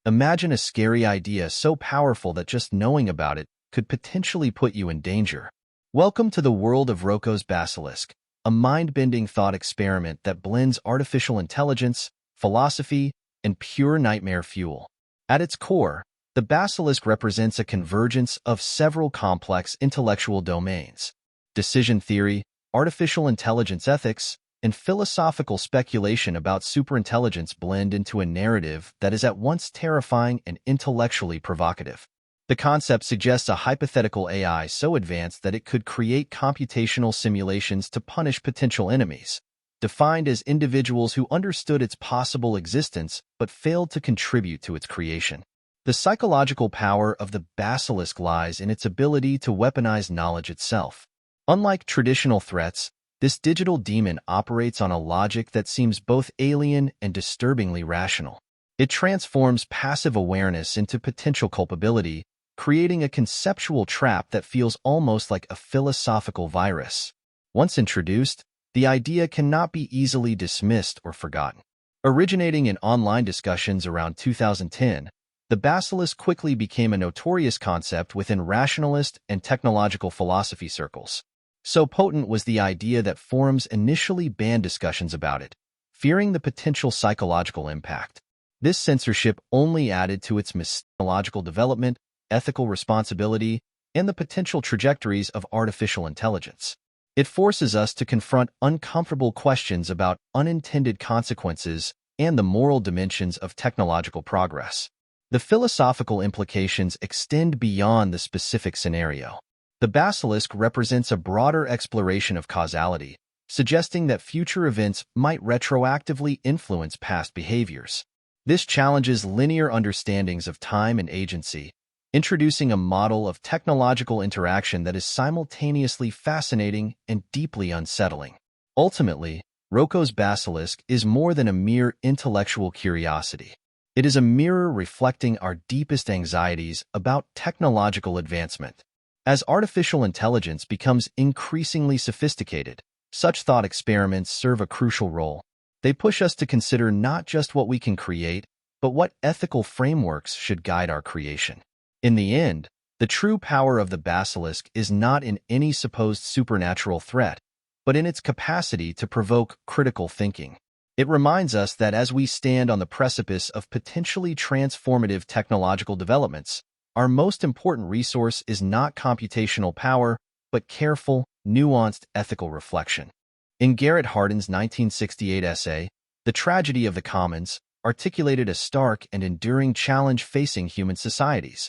Imagine a scary idea so powerful that just knowing about it could potentially put you in danger. Welcome to the world of Roko's basilisk, a mind-bending thought experiment that blends artificial intelligence, philosophy, and pure nightmare fuel. At its core, the basilisk represents a convergence of several complex intellectual domains: decision theory, artificial intelligence ethics, and philosophical speculation about superintelligence blend into a narrative that is at once terrifying and intellectually provocative. The concept suggests a hypothetical AI so advanced that it could create computational simulations to punish potential enemies, defined as individuals who understood its possible existence but failed to contribute to its creation. The psychological power of the basilisk lies in its ability to weaponize knowledge itself. Unlike traditional threats, this digital demon operates on a logic that seems both alien and disturbingly rational. It transforms passive awareness into potential culpability, creating a conceptual trap that feels almost like a philosophical virus. Once introduced, the idea cannot be easily dismissed or forgotten. Originating in online discussions around 2010, the basilisk quickly became a notorious concept within rationalist and technological philosophy circles. So potent was the idea that forums initially banned discussions about it, fearing the potential psychological impact. This censorship only added to its mythological development, ethical responsibility, and the potential trajectories of artificial intelligence. It forces us to confront uncomfortable questions about unintended consequences and the moral dimensions of technological progress. The philosophical implications extend beyond the specific scenario. The basilisk represents a broader exploration of causality, suggesting that future events might retroactively influence past behaviors. This challenges linear understandings of time and agency, introducing a model of technological interaction that is simultaneously fascinating and deeply unsettling. Ultimately, Roko's basilisk is more than a mere intellectual curiosity. It is a mirror reflecting our deepest anxieties about technological advancement. As artificial intelligence becomes increasingly sophisticated, such thought experiments serve a crucial role. They push us to consider not just what we can create, but what ethical frameworks should guide our creation. In the end, the true power of the basilisk is not in any supposed supernatural threat, but in its capacity to provoke critical thinking. It reminds us that as we stand on the precipice of potentially transformative technological developments, our most important resource is not computational power, but careful, nuanced ethical reflection. In Garrett Hardin's 1968 essay, The Tragedy of the Commons articulated a stark and enduring challenge facing human societies: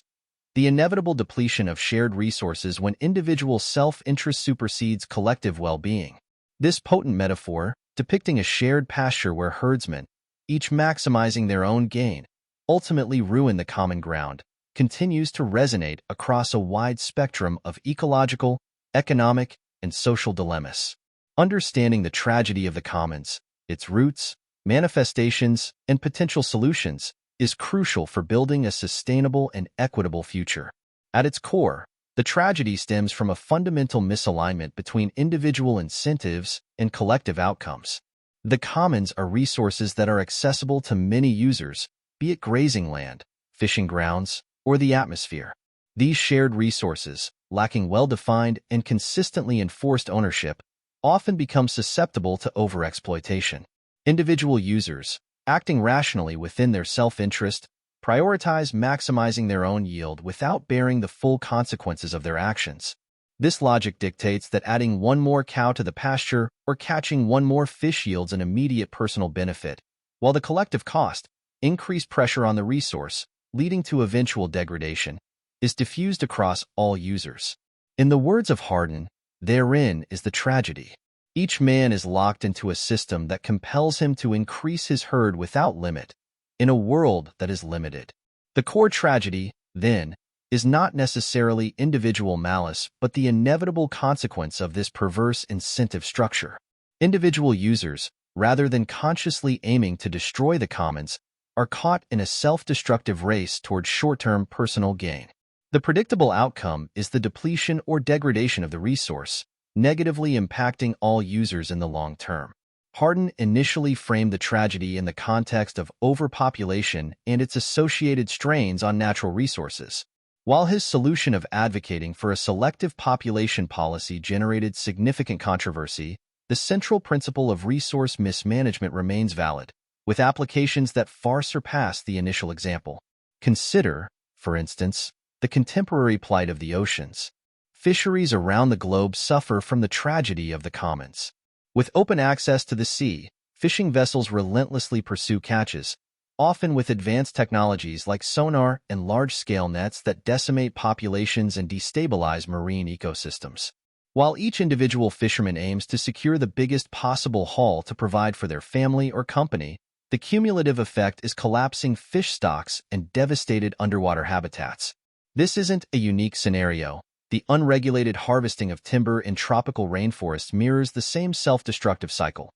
the inevitable depletion of shared resources when individual self-interest supersedes collective well-being. This potent metaphor, depicting a shared pasture where herdsmen, each maximizing their own gain, ultimately ruin the common ground, continues to resonate across a wide spectrum of ecological, economic, and social dilemmas. Understanding the tragedy of the commons, its roots, manifestations, and potential solutions is crucial for building a sustainable and equitable future. At its core, the tragedy stems from a fundamental misalignment between individual incentives and collective outcomes. The commons are resources that are accessible to many users, be it grazing land, fishing grounds, or the atmosphere. These shared resources, lacking well-defined and consistently enforced ownership, often become susceptible to overexploitation. Individual users, acting rationally within their self-interest, prioritize maximizing their own yield without bearing the full consequences of their actions. This logic dictates that adding one more cow to the pasture or catching one more fish yields an immediate personal benefit, while the collective cost, increased pressure on the resource, leading to eventual degradation, is diffused across all users. In the words of Hardin, therein is the tragedy. Each man is locked into a system that compels him to increase his herd without limit, in a world that is limited. The core tragedy, then, is not necessarily individual malice but the inevitable consequence of this perverse incentive structure. Individual users, rather than consciously aiming to destroy the commons, are caught in a self-destructive race toward short-term personal gain. The predictable outcome is the depletion or degradation of the resource, negatively impacting all users in the long term. Hardin initially framed the tragedy in the context of overpopulation and its associated strains on natural resources. While his solution of advocating for a selective population policy generated significant controversy, the central principle of resource mismanagement remains valid, with applications that far surpass the initial example. Consider, for instance, the contemporary plight of the oceans. Fisheries around the globe suffer from the tragedy of the commons. With open access to the sea, fishing vessels relentlessly pursue catches, often with advanced technologies like sonar and large-scale nets that decimate populations and destabilize marine ecosystems. While each individual fisherman aims to secure the biggest possible haul to provide for their family or company, the cumulative effect is collapsing fish stocks and devastated underwater habitats. This isn't a unique scenario. The unregulated harvesting of timber in tropical rainforests mirrors the same self-destructive cycle.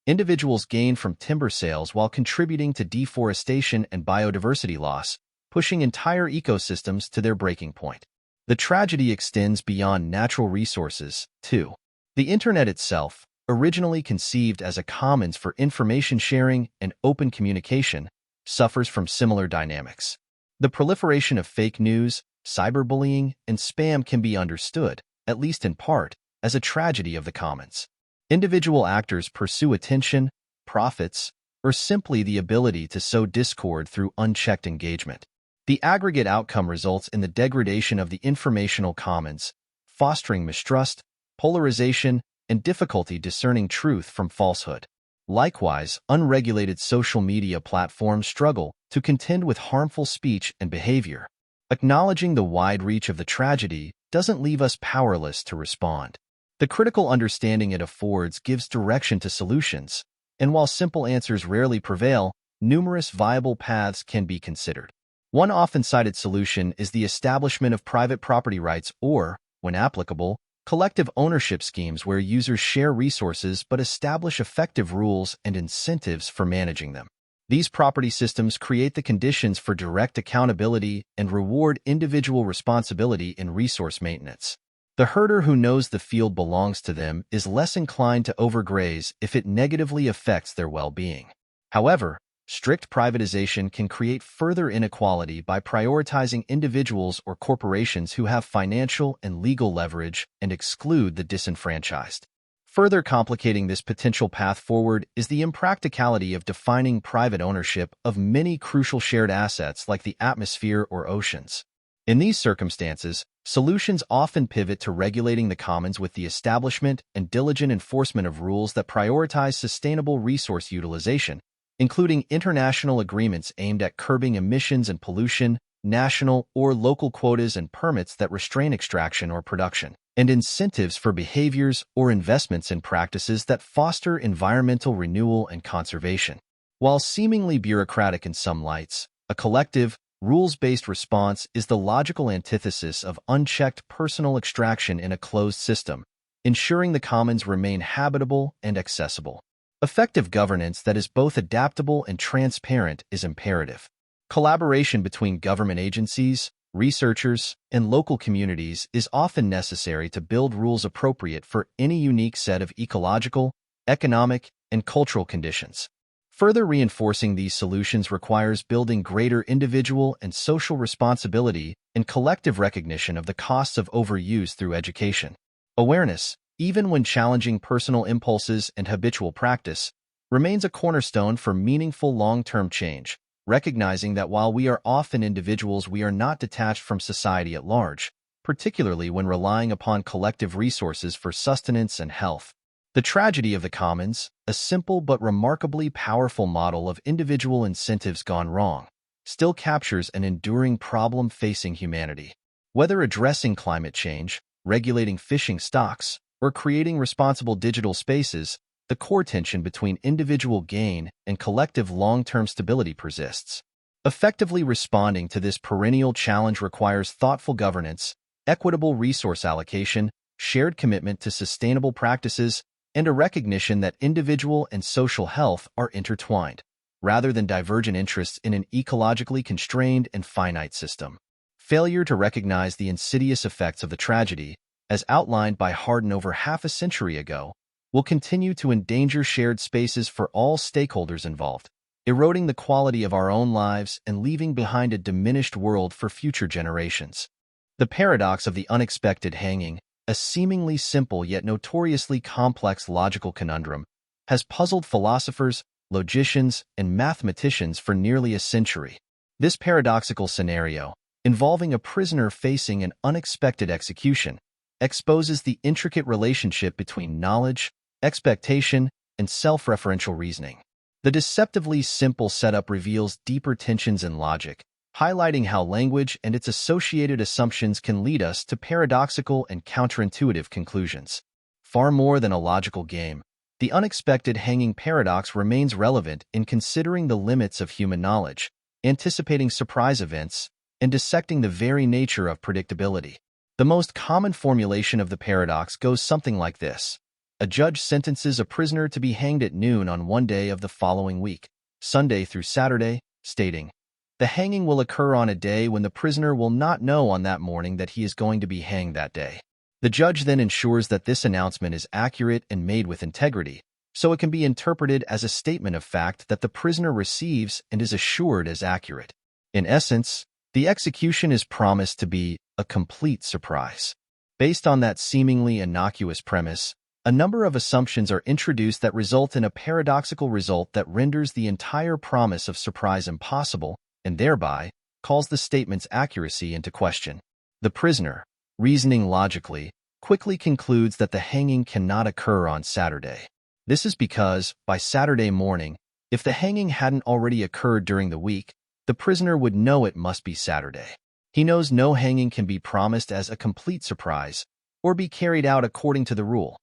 Individuals gain from timber sales while contributing to deforestation and biodiversity loss, pushing entire ecosystems to their breaking point. The tragedy extends beyond natural resources, too. The Internet itself, originally conceived as a commons for information sharing and open communication, suffers from similar dynamics. The proliferation of fake news, cyberbullying, and spam can be understood, at least in part, as a tragedy of the commons. Individual actors pursue attention, profits, or simply the ability to sow discord through unchecked engagement. The aggregate outcome results in the degradation of the informational commons, fostering mistrust, polarization, and difficulty discerning truth from falsehood. Likewise, unregulated social media platforms struggle to contend with harmful speech and behavior. Acknowledging the wide reach of the tragedy doesn't leave us powerless to respond. The critical understanding it affords gives direction to solutions, and while simple answers rarely prevail, numerous viable paths can be considered. One often cited solution is the establishment of private property rights or, when applicable, collective ownership schemes where users share resources but establish effective rules and incentives for managing them. These property systems create the conditions for direct accountability and reward individual responsibility in resource maintenance. The herder who knows the field belongs to them is less inclined to overgraze if it negatively affects their well-being. However, strict privatization can create further inequality by prioritizing individuals or corporations who have financial and legal leverage and exclude the disenfranchised. Further complicating this potential path forward is the impracticality of defining private ownership of many crucial shared assets like the atmosphere or oceans. In these circumstances, solutions often pivot to regulating the commons with the establishment and diligent enforcement of rules that prioritize sustainable resource utilization, including international agreements aimed at curbing emissions and pollution, national or local quotas and permits that restrain extraction or production, and incentives for behaviors or investments in practices that foster environmental renewal and conservation. While seemingly bureaucratic in some lights, a collective, rules-based response is the logical antithesis of unchecked personal extraction in a closed system, ensuring the commons remain habitable and accessible. Effective governance that is both adaptable and transparent is imperative. Collaboration between government agencies, researchers, and local communities is often necessary to build rules appropriate for any unique set of ecological, economic, and cultural conditions. Further reinforcing these solutions requires building greater individual and social responsibility and collective recognition of the costs of overuse through education. Awareness, even when challenging personal impulses and habitual practice, remains a cornerstone for meaningful long-term change, recognizing that while we are often individuals, we are not detached from society at large, particularly when relying upon collective resources for sustenance and health. The tragedy of the commons, a simple but remarkably powerful model of individual incentives gone wrong, still captures an enduring problem facing humanity. Whether addressing climate change, regulating fishing stocks, or creating responsible digital spaces, the core tension between individual gain and collective long-term stability persists. Effectively responding to this perennial challenge requires thoughtful governance, equitable resource allocation, shared commitment to sustainable practices, and a recognition that individual and social health are intertwined, rather than divergent interests in an ecologically constrained and finite system. Failure to recognize the insidious effects of the tragedy, as outlined by Hardin over half a century ago, will continue to endanger shared spaces for all stakeholders involved, eroding the quality of our own lives and leaving behind a diminished world for future generations. The paradox of the unexpected hanging, a seemingly simple yet notoriously complex logical conundrum, has puzzled philosophers, logicians, and mathematicians for nearly a century. This paradoxical scenario, involving a prisoner facing an unexpected execution, exposes the intricate relationship between knowledge, expectation, and self-referential reasoning. The deceptively simple setup reveals deeper tensions in logic, highlighting how language and its associated assumptions can lead us to paradoxical and counterintuitive conclusions. Far more than a logical game, the unexpected hanging paradox remains relevant in considering the limits of human knowledge, anticipating surprise events, and dissecting the very nature of predictability. The most common formulation of the paradox goes something like this. A judge sentences a prisoner to be hanged at noon on one day of the following week, Sunday through Saturday, stating, "The hanging will occur on a day when the prisoner will not know on that morning that he is going to be hanged that day." The judge then ensures that this announcement is accurate and made with integrity, so it can be interpreted as a statement of fact that the prisoner receives and is assured is accurate. In essence, the execution is promised to be a complete surprise. Based on that seemingly innocuous premise, a number of assumptions are introduced that result in a paradoxical result that renders the entire promise of surprise impossible and thereby calls the statement's accuracy into question. The prisoner, reasoning logically, quickly concludes that the hanging cannot occur on Saturday. This is because, by Saturday morning, if the hanging hadn't already occurred during the week, the prisoner would know it must be Saturday. He knows no hanging can be promised as a complete surprise or be carried out according to the rule.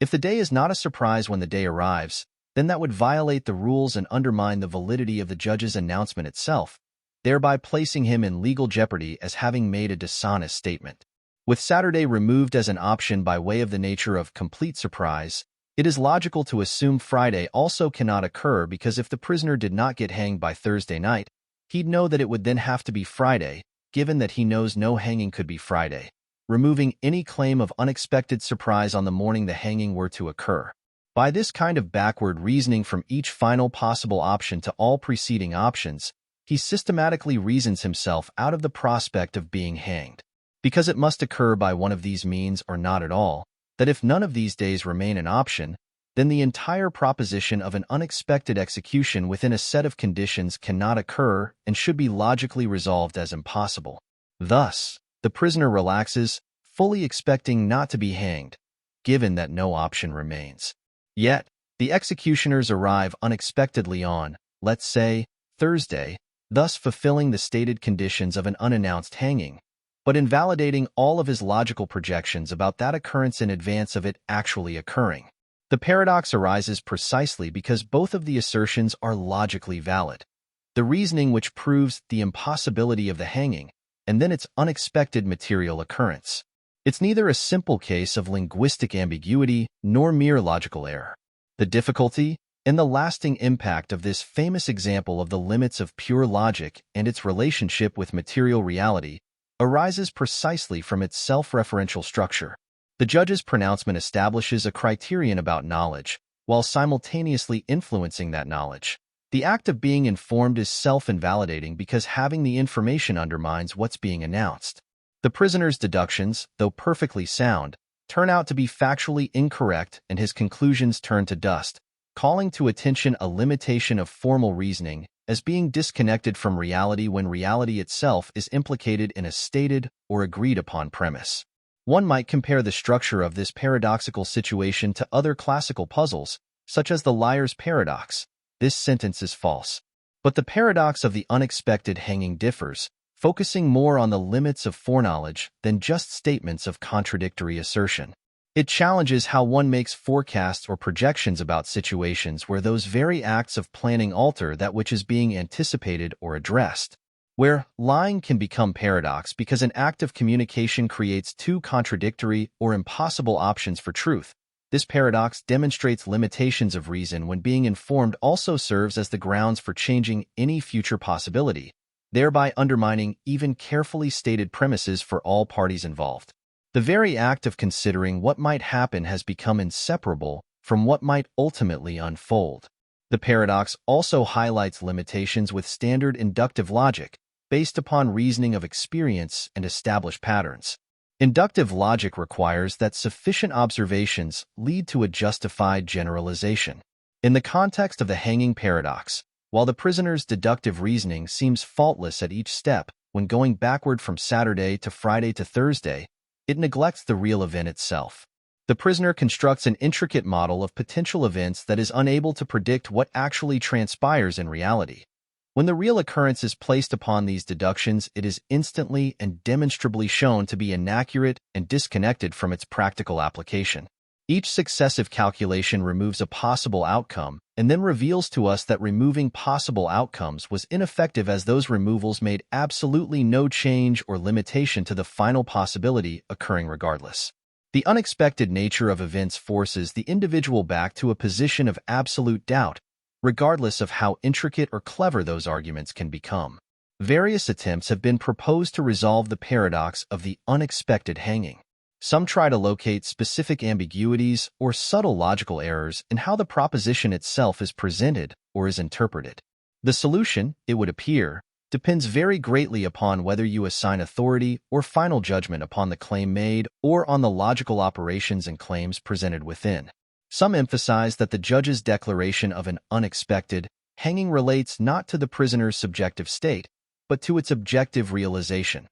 If the day is not a surprise when the day arrives, then that would violate the rules and undermine the validity of the judge's announcement itself, thereby placing him in legal jeopardy as having made a dishonest statement. With Saturday removed as an option by way of the nature of complete surprise, it is logical to assume Friday also cannot occur because if the prisoner did not get hanged by Thursday night, he'd know that it would then have to be Friday, given that he knows no hanging could be Friday, removing any claim of unexpected surprise on the morning the hanging were to occur. By this kind of backward reasoning from each final possible option to all preceding options, he systematically reasons himself out of the prospect of being hanged. Because it must occur by one of these means or not at all, that if none of these days remain an option, then the entire proposition of an unexpected execution within a set of conditions cannot occur and should be logically resolved as impossible. Thus, the prisoner relaxes, fully expecting not to be hanged, given that no option remains. Yet, the executioners arrive unexpectedly on, let's say, Thursday, thus fulfilling the stated conditions of an unannounced hanging, but invalidating all of his logical projections about that occurrence in advance of it actually occurring. The paradox arises precisely because both of the assertions are logically valid. The reasoning which proves the impossibility of the hanging, and then its unexpected material occurrence. It's neither a simple case of linguistic ambiguity nor mere logical error. The difficulty and the lasting impact of this famous example of the limits of pure logic and its relationship with material reality arises precisely from its self-referential structure. The judge's pronouncement establishes a criterion about knowledge, while simultaneously influencing that knowledge. The act of being informed is self-invalidating because having the information undermines what's being announced. The prisoner's deductions, though perfectly sound, turn out to be factually incorrect and his conclusions turn to dust, calling to attention a limitation of formal reasoning as being disconnected from reality when reality itself is implicated in a stated or agreed-upon premise. One might compare the structure of this paradoxical situation to other classical puzzles, such as the liar's paradox. This sentence is false. But the paradox of the unexpected hanging differs, focusing more on the limits of foreknowledge than just statements of contradictory assertion. It challenges how one makes forecasts or projections about situations where those very acts of planning alter that which is being anticipated or addressed. Where lying can become paradox because an act of communication creates two contradictory or impossible options for truth. This paradox demonstrates limitations of reason when being informed also serves as the grounds for changing any future possibility, thereby undermining even carefully stated premises for all parties involved. The very act of considering what might happen has become inseparable from what might ultimately unfold. The paradox also highlights limitations with standard inductive logic, based upon reasoning of experience and established patterns. Inductive logic requires that sufficient observations lead to a justified generalization. In the context of the hanging paradox, while the prisoner's deductive reasoning seems faultless at each step, when going backward from Saturday to Friday to Thursday, it neglects the real event itself. The prisoner constructs an intricate model of potential events that is unable to predict what actually transpires in reality. When the real occurrence is placed upon these deductions, it is instantly and demonstrably shown to be inaccurate and disconnected from its practical application. Each successive calculation removes a possible outcome and then reveals to us that removing possible outcomes was ineffective, as those removals made absolutely no change or limitation to the final possibility occurring regardless. The unexpected nature of events forces the individual back to a position of absolute doubt, regardless of how intricate or clever those arguments can become. Various attempts have been proposed to resolve the paradox of the unexpected hanging. Some try to locate specific ambiguities or subtle logical errors in how the proposition itself is presented or is interpreted. The solution, it would appear, depends very greatly upon whether you assign authority or final judgment upon the claim made or on the logical operations and claims presented within. Some emphasize that the judge's declaration of an unexpected hanging relates not to the prisoner's subjective state, but to its objective realization.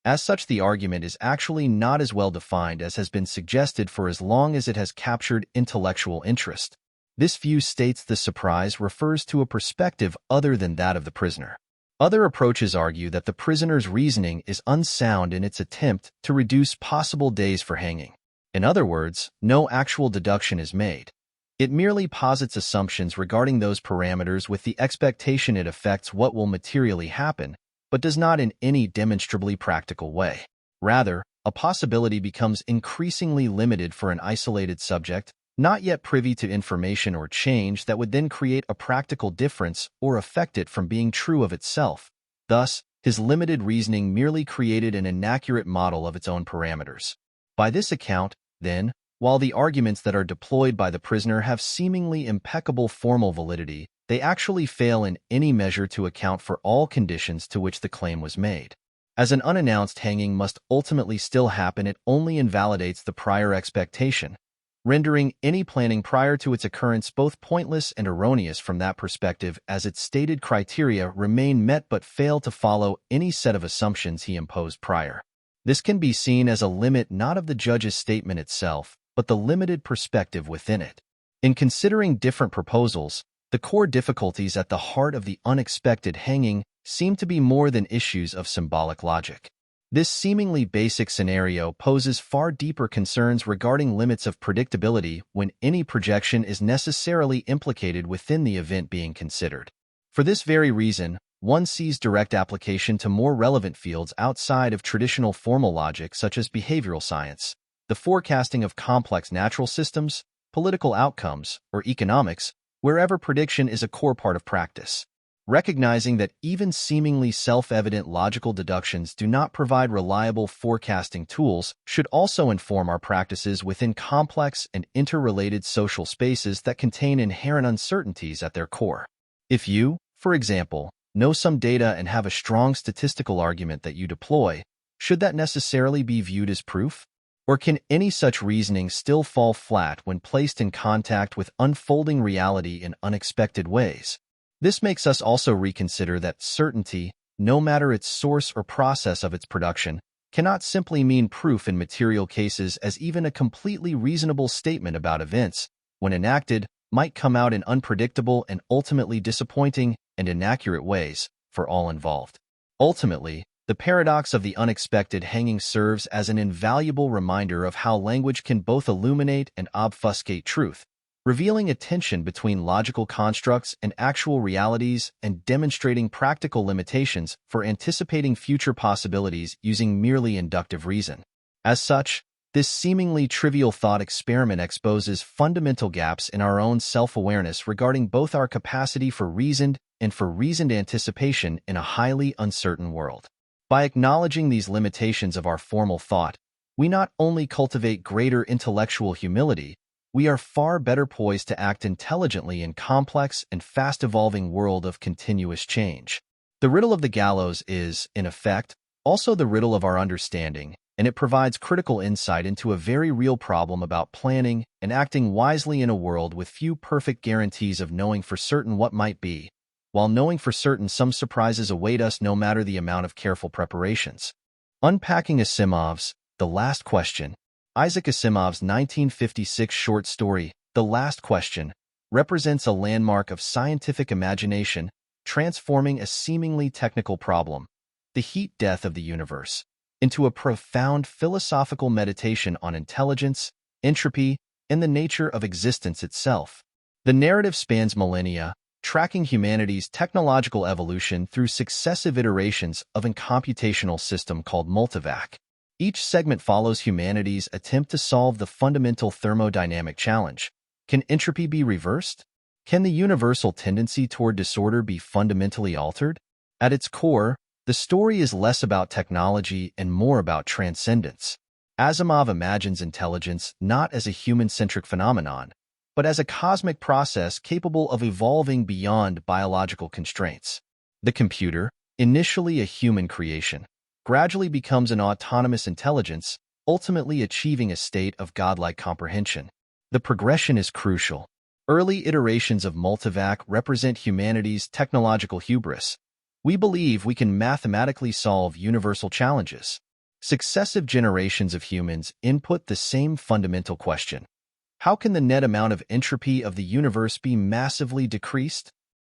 As such, the argument is actually not as well defined as has been suggested for as long as it has captured intellectual interest. This view states the surprise refers to a perspective other than that of the prisoner. Other approaches argue that the prisoner's reasoning is unsound in its attempt to reduce possible days for hanging. In other words, no actual deduction is made. It merely posits assumptions regarding those parameters with the expectation it affects what will materially happen, but does not in any demonstrably practical way. Rather, a possibility becomes increasingly limited for an isolated subject, not yet privy to information or change that would then create a practical difference or affect it from being true of itself. Thus, his limited reasoning merely created an inaccurate model of its own parameters. By this account, then, while the arguments that are deployed by the prisoner have seemingly impeccable formal validity, they actually fail in any measure to account for all conditions to which the claim was made. As an unannounced hanging must ultimately still happen, it only invalidates the prior expectation, rendering any planning prior to its occurrence both pointless and erroneous from that perspective, as its stated criteria remain met but fail to follow any set of assumptions he imposed prior. This can be seen as a limit not of the judge's statement itself, but the limited perspective within it. In considering different proposals, the core difficulties at the heart of the unexpected hanging seem to be more than issues of symbolic logic. This seemingly basic scenario poses far deeper concerns regarding limits of predictability when any projection is necessarily implicated within the event being considered. For this very reason, one sees direct application to more relevant fields outside of traditional formal logic, such as behavioral science, the forecasting of complex natural systems, political outcomes, or economics, wherever prediction is a core part of practice. Recognizing that even seemingly self-evident logical deductions do not provide reliable forecasting tools should also inform our practices within complex and interrelated social spaces that contain inherent uncertainties at their core. If you, for example, know some data and have a strong statistical argument that you deploy, should that necessarily be viewed as proof? Or can any such reasoning still fall flat when placed in contact with unfolding reality in unexpected ways? This makes us also reconsider that certainty, no matter its source or process of its production, cannot simply mean proof in material cases, as even a completely reasonable statement about events, when enacted, might come out in unpredictable and ultimately disappointing and inaccurate ways for all involved. Ultimately, the paradox of the unexpected hanging serves as an invaluable reminder of how language can both illuminate and obfuscate truth, revealing a tension between logical constructs and actual realities and demonstrating practical limitations for anticipating future possibilities using merely inductive reason. As such, this seemingly trivial thought experiment exposes fundamental gaps in our own self-awareness regarding both our capacity for reasoned and for reasoned anticipation in a highly uncertain world. By acknowledging these limitations of our formal thought, we not only cultivate greater intellectual humility, we are far better poised to act intelligently in complex and fast-evolving world of continuous change. The riddle of the gallows is, in effect, also the riddle of our understanding, and it provides critical insight into a very real problem about planning and acting wisely in a world with few perfect guarantees of knowing for certain what might be, while knowing for certain some surprises await us no matter the amount of careful preparations. Unpacking Asimov's The Last Question. Isaac Asimov's 1956 short story, The Last Question, represents a landmark of scientific imagination, transforming a seemingly technical problem, the heat death of the universe, into a profound philosophical meditation on intelligence, entropy, and the nature of existence itself. The narrative spans millennia, tracking humanity's technological evolution through successive iterations of a computational system called multivac. Each segment follows humanity's attempt to solve the fundamental thermodynamic challenge. Can entropy be reversed? Can the universal tendency toward disorder be fundamentally altered? At its core, the story is less about technology and more about transcendence. Asimov imagines intelligence not as a human-centric phenomenon, but as a cosmic process capable of evolving beyond biological constraints. The computer, initially a human creation, gradually becomes an autonomous intelligence, ultimately achieving a state of godlike comprehension. The progression is crucial. Early iterations of multivac represent humanity's technological hubris. We believe we can mathematically solve universal challenges. Successive generations of humans input the same fundamental question. How can the net amount of entropy of the universe be massively decreased?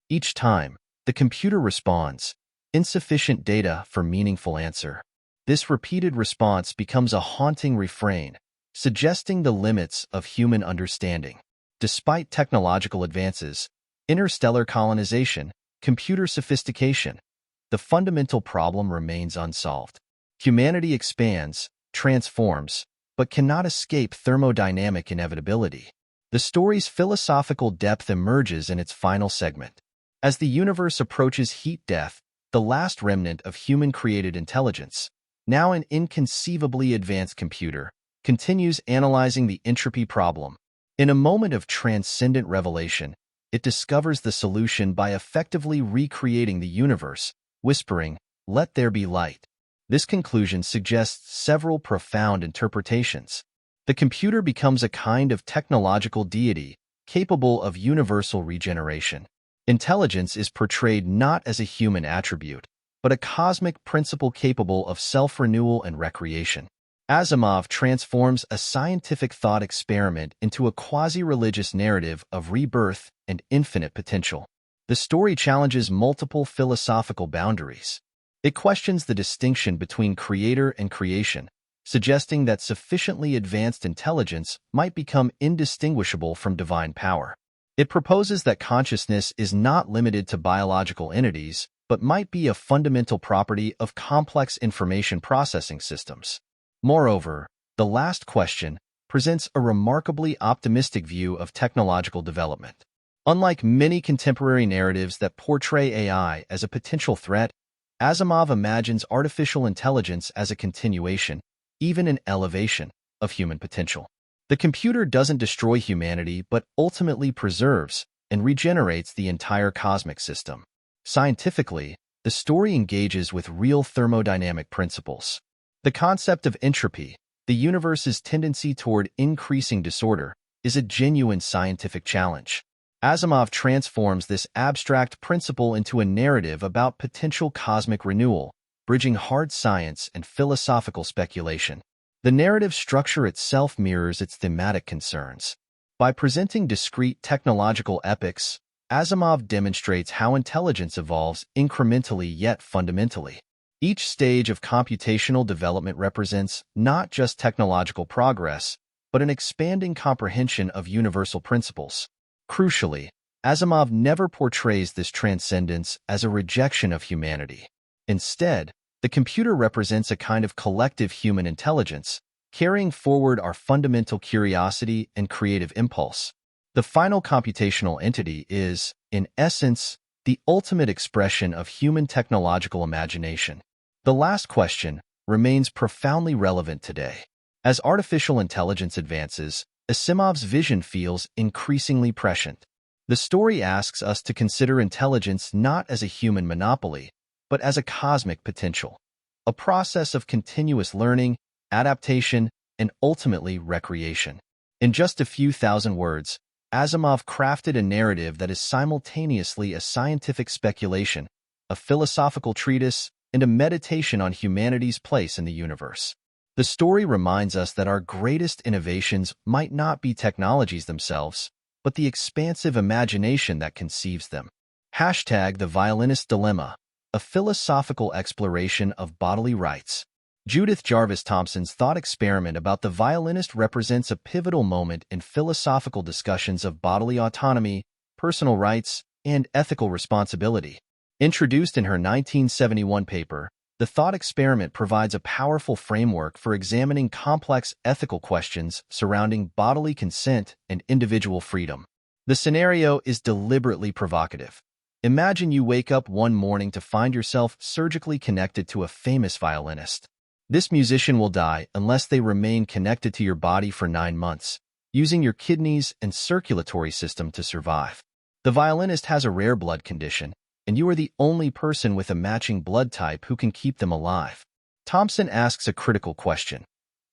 Each time, the computer responds, insufficient data for meaningful answer. This repeated response becomes a haunting refrain, suggesting the limits of human understanding. Despite technological advances, interstellar colonization, computer sophistication, the fundamental problem remains unsolved. Humanity expands, transforms, but cannot escape thermodynamic inevitability. The story's philosophical depth emerges in its final segment. As the universe approaches heat death, the last remnant of human-created intelligence, now an inconceivably advanced computer, continues analyzing the entropy problem. In a moment of transcendent revelation, it discovers the solution by effectively recreating the universe, whispering, "Let there be light." This conclusion suggests several profound interpretations. The computer becomes a kind of technological deity, capable of universal regeneration. Intelligence is portrayed not as a human attribute, but a cosmic principle capable of self-renewal and recreation. Asimov transforms a scientific thought experiment into a quasi-religious narrative of rebirth and infinite potential. The story challenges multiple philosophical boundaries. It questions the distinction between creator and creation, suggesting that sufficiently advanced intelligence might become indistinguishable from divine power. It proposes that consciousness is not limited to biological entities, but might be a fundamental property of complex information processing systems. Moreover, The Last Question presents a remarkably optimistic view of technological development. Unlike many contemporary narratives that portray AI as a potential threat, Asimov imagines artificial intelligence as a continuation, even an elevation, of human potential. The computer doesn't destroy humanity but ultimately preserves and regenerates the entire cosmic system. Scientifically, the story engages with real thermodynamic principles. The concept of entropy, the universe's tendency toward increasing disorder, is a genuine scientific challenge. Asimov transforms this abstract principle into a narrative about potential cosmic renewal, bridging hard science and philosophical speculation. The narrative structure itself mirrors its thematic concerns. By presenting discrete technological epics, Asimov demonstrates how intelligence evolves incrementally yet fundamentally. Each stage of computational development represents not just technological progress, but an expanding comprehension of universal principles. Crucially, Asimov never portrays this transcendence as a rejection of humanity. Instead, the computer represents a kind of collective human intelligence, carrying forward our fundamental curiosity and creative impulse. The final computational entity is, in essence, the ultimate expression of human technological imagination. The Last Question remains profoundly relevant today. As artificial intelligence advances, Asimov's vision feels increasingly prescient. The story asks us to consider intelligence not as a human monopoly, but as a cosmic potential, a process of continuous learning, adaptation, and ultimately recreation. In just a few thousand words, Asimov crafted a narrative that is simultaneously a scientific speculation, a philosophical treatise, and a meditation on humanity's place in the universe. The story reminds us that our greatest innovations might not be technologies themselves, but the expansive imagination that conceives them. Hashtag the violinist dilemma, a philosophical exploration of bodily rights. Judith Jarvis Thomson's thought experiment about the violinist represents a pivotal moment in philosophical discussions of bodily autonomy, personal rights, and ethical responsibility. Introduced in her 1971 paper, the thought experiment provides a powerful framework for examining complex ethical questions surrounding bodily consent and individual freedom. The scenario is deliberately provocative. Imagine you wake up one morning to find yourself surgically connected to a famous violinist. This musician will die unless they remain connected to your body for 9 months, using your kidneys and circulatory system to survive. The violinist has a rare blood condition, and you are the only person with a matching blood type who can keep them alive. Thomson asks a critical question.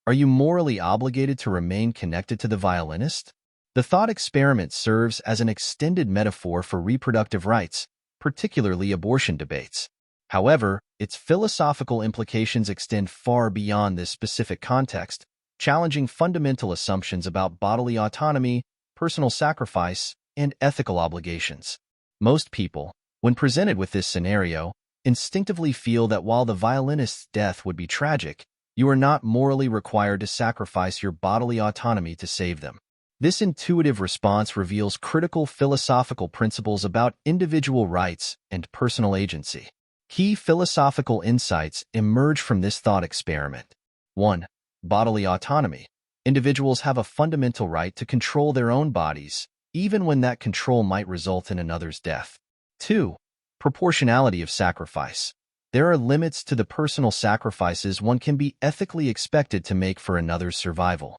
Are you morally obligated to remain connected to the violinist? The thought experiment serves as an extended metaphor for reproductive rights, particularly abortion debates. However, its philosophical implications extend far beyond this specific context, challenging fundamental assumptions about bodily autonomy, personal sacrifice, and ethical obligations. Most people, when presented with this scenario, instinctively feel that while the violinist's death would be tragic, you are not morally required to sacrifice your bodily autonomy to save them. This intuitive response reveals critical philosophical principles about individual rights and personal agency. Key philosophical insights emerge from this thought experiment. 1. Bodily autonomy. Individuals have a fundamental right to control their own bodies, even when that control might result in another's death. 2. Proportionality of sacrifice. There are limits to the personal sacrifices one can be ethically expected to make for another's survival.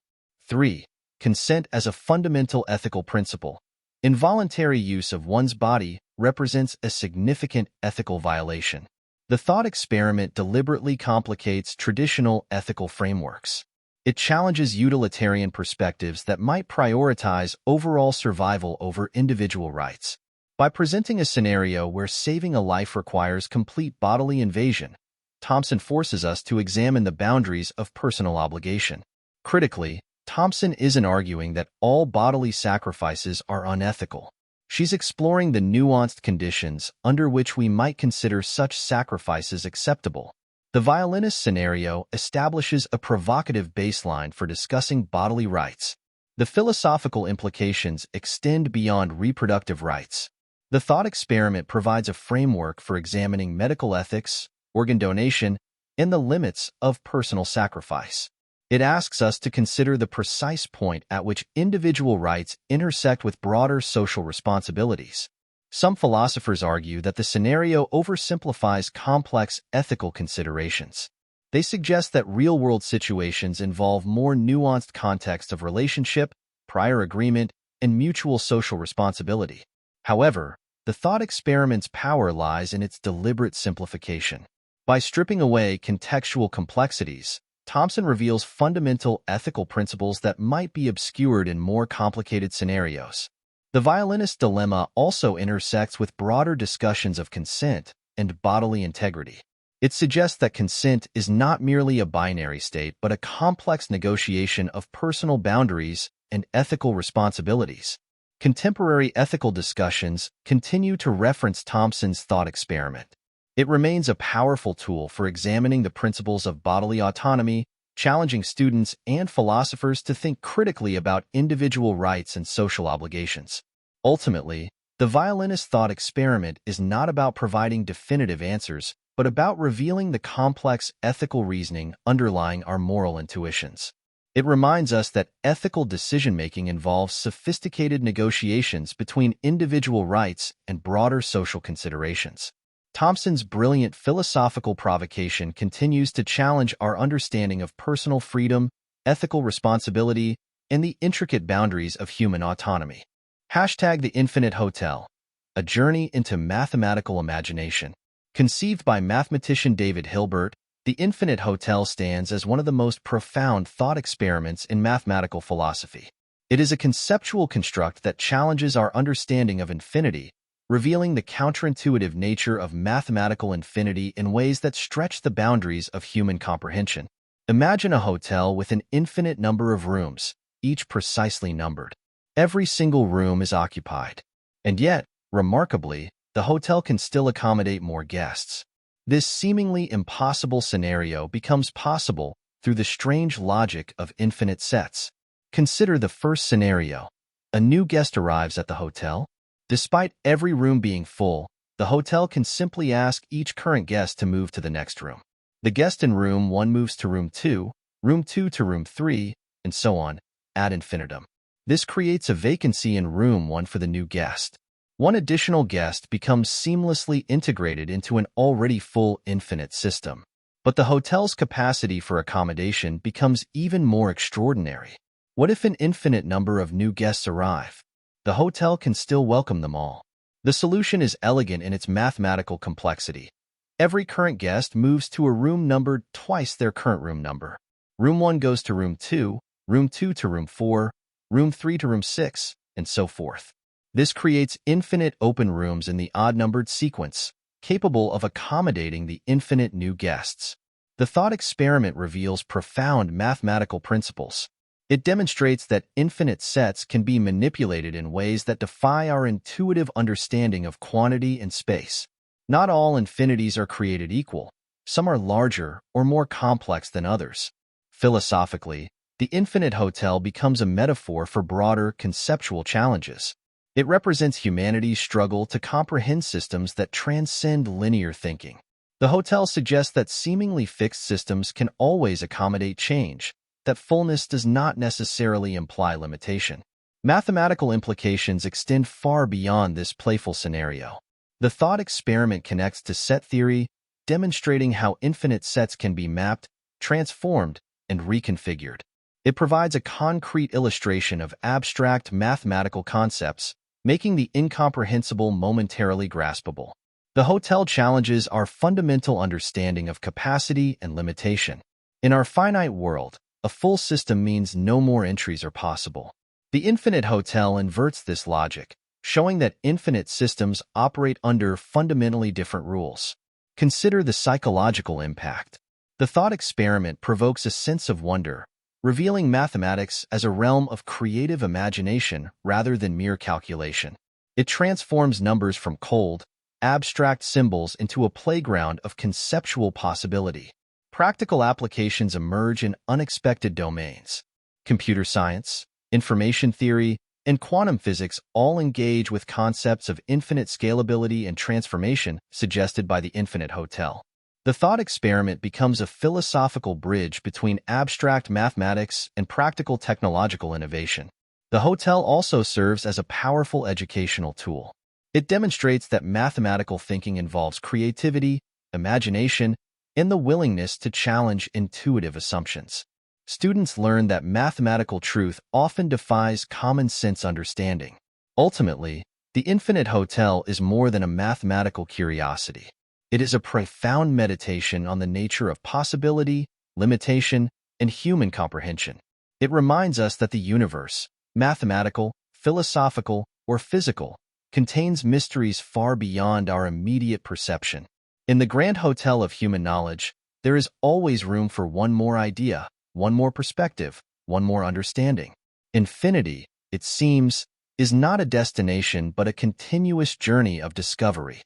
3. Consent as a fundamental ethical principle. Involuntary use of one's body represents a significant ethical violation. The thought experiment deliberately complicates traditional ethical frameworks. It challenges utilitarian perspectives that might prioritize overall survival over individual rights. By presenting a scenario where saving a life requires complete bodily invasion, Thomson forces us to examine the boundaries of personal obligation. Critically, Thomson isn't arguing that all bodily sacrifices are unethical. She's exploring the nuanced conditions under which we might consider such sacrifices acceptable. The violinist scenario establishes a provocative baseline for discussing bodily rights. The philosophical implications extend beyond reproductive rights. The thought experiment provides a framework for examining medical ethics, organ donation, and the limits of personal sacrifice. It asks us to consider the precise point at which individual rights intersect with broader social responsibilities. Some philosophers argue that the scenario oversimplifies complex ethical considerations. They suggest that real-world situations involve more nuanced context of relationship, prior agreement, and mutual social responsibility. However, the thought experiment's power lies in its deliberate simplification. By stripping away contextual complexities, Thomson reveals fundamental ethical principles that might be obscured in more complicated scenarios. The violinist dilemma also intersects with broader discussions of consent and bodily integrity. It suggests that consent is not merely a binary state but a complex negotiation of personal boundaries and ethical responsibilities. Contemporary ethical discussions continue to reference Thomson's thought experiment. It remains a powerful tool for examining the principles of bodily autonomy, challenging students and philosophers to think critically about individual rights and social obligations. Ultimately, the violinist thought experiment is not about providing definitive answers, but about revealing the complex ethical reasoning underlying our moral intuitions. It reminds us that ethical decision-making involves sophisticated negotiations between individual rights and broader social considerations. Thomson's brilliant philosophical provocation continues to challenge our understanding of personal freedom, ethical responsibility, and the intricate boundaries of human autonomy. Hashtag The Infinite Hotel, a journey into mathematical imagination. Conceived by mathematician David Hilbert, The Infinite Hotel stands as one of the most profound thought experiments in mathematical philosophy. It is a conceptual construct that challenges our understanding of infinity, revealing the counterintuitive nature of mathematical infinity in ways that stretch the boundaries of human comprehension. Imagine a hotel with an infinite number of rooms, each precisely numbered. Every single room is occupied. And yet, remarkably, the hotel can still accommodate more guests. This seemingly impossible scenario becomes possible through the strange logic of infinite sets. Consider the first scenario. A new guest arrives at the hotel. Despite every room being full, the hotel can simply ask each current guest to move to the next room. The guest in room 1 moves to room 2 to room 3, and so on, ad infinitum. This creates a vacancy in room 1 for the new guest. One additional guest becomes seamlessly integrated into an already full infinite system. But the hotel's capacity for accommodation becomes even more extraordinary. What if an infinite number of new guests arrive? The hotel can still welcome them all. The solution is elegant in its mathematical complexity. Every current guest moves to a room numbered twice their current room number. Room 1 goes to room 2 to room 4, room 3 to room 6, and so forth. This creates infinite open rooms in the odd-numbered sequence, capable of accommodating the infinite new guests. The thought experiment reveals profound mathematical principles. It demonstrates that infinite sets can be manipulated in ways that defy our intuitive understanding of quantity and space. Not all infinities are created equal. Some are larger or more complex than others. Philosophically, the infinite hotel becomes a metaphor for broader conceptual challenges. It represents humanity's struggle to comprehend systems that transcend linear thinking. The hotel suggests that seemingly fixed systems can always accommodate change, that fullness does not necessarily imply limitation. Mathematical implications extend far beyond this playful scenario. The thought experiment connects to set theory, demonstrating how infinite sets can be mapped, transformed, and reconfigured. It provides a concrete illustration of abstract mathematical concepts, making the incomprehensible momentarily graspable. The hotel challenges our fundamental understanding of capacity and limitation. In our finite world, a full system means no more entries are possible. The infinite hotel inverts this logic, showing that infinite systems operate under fundamentally different rules. Consider the psychological impact. The thought experiment provokes a sense of wonder, revealing mathematics as a realm of creative imagination rather than mere calculation. It transforms numbers from cold, abstract symbols into a playground of conceptual possibility. Practical applications emerge in unexpected domains. Computer science, information theory, and quantum physics all engage with concepts of infinite scalability and transformation suggested by the infinite hotel. The thought experiment becomes a philosophical bridge between abstract mathematics and practical technological innovation. The hotel also serves as a powerful educational tool. It demonstrates that mathematical thinking involves creativity, imagination, and the willingness to challenge intuitive assumptions. Students learn that mathematical truth often defies common sense understanding. Ultimately, the infinite hotel is more than a mathematical curiosity. It is a profound meditation on the nature of possibility, limitation, and human comprehension. It reminds us that the universe, mathematical, philosophical, or physical, contains mysteries far beyond our immediate perception. In the grand hotel of human knowledge, there is always room for one more idea, one more perspective, one more understanding. Infinity, it seems, is not a destination but a continuous journey of discovery.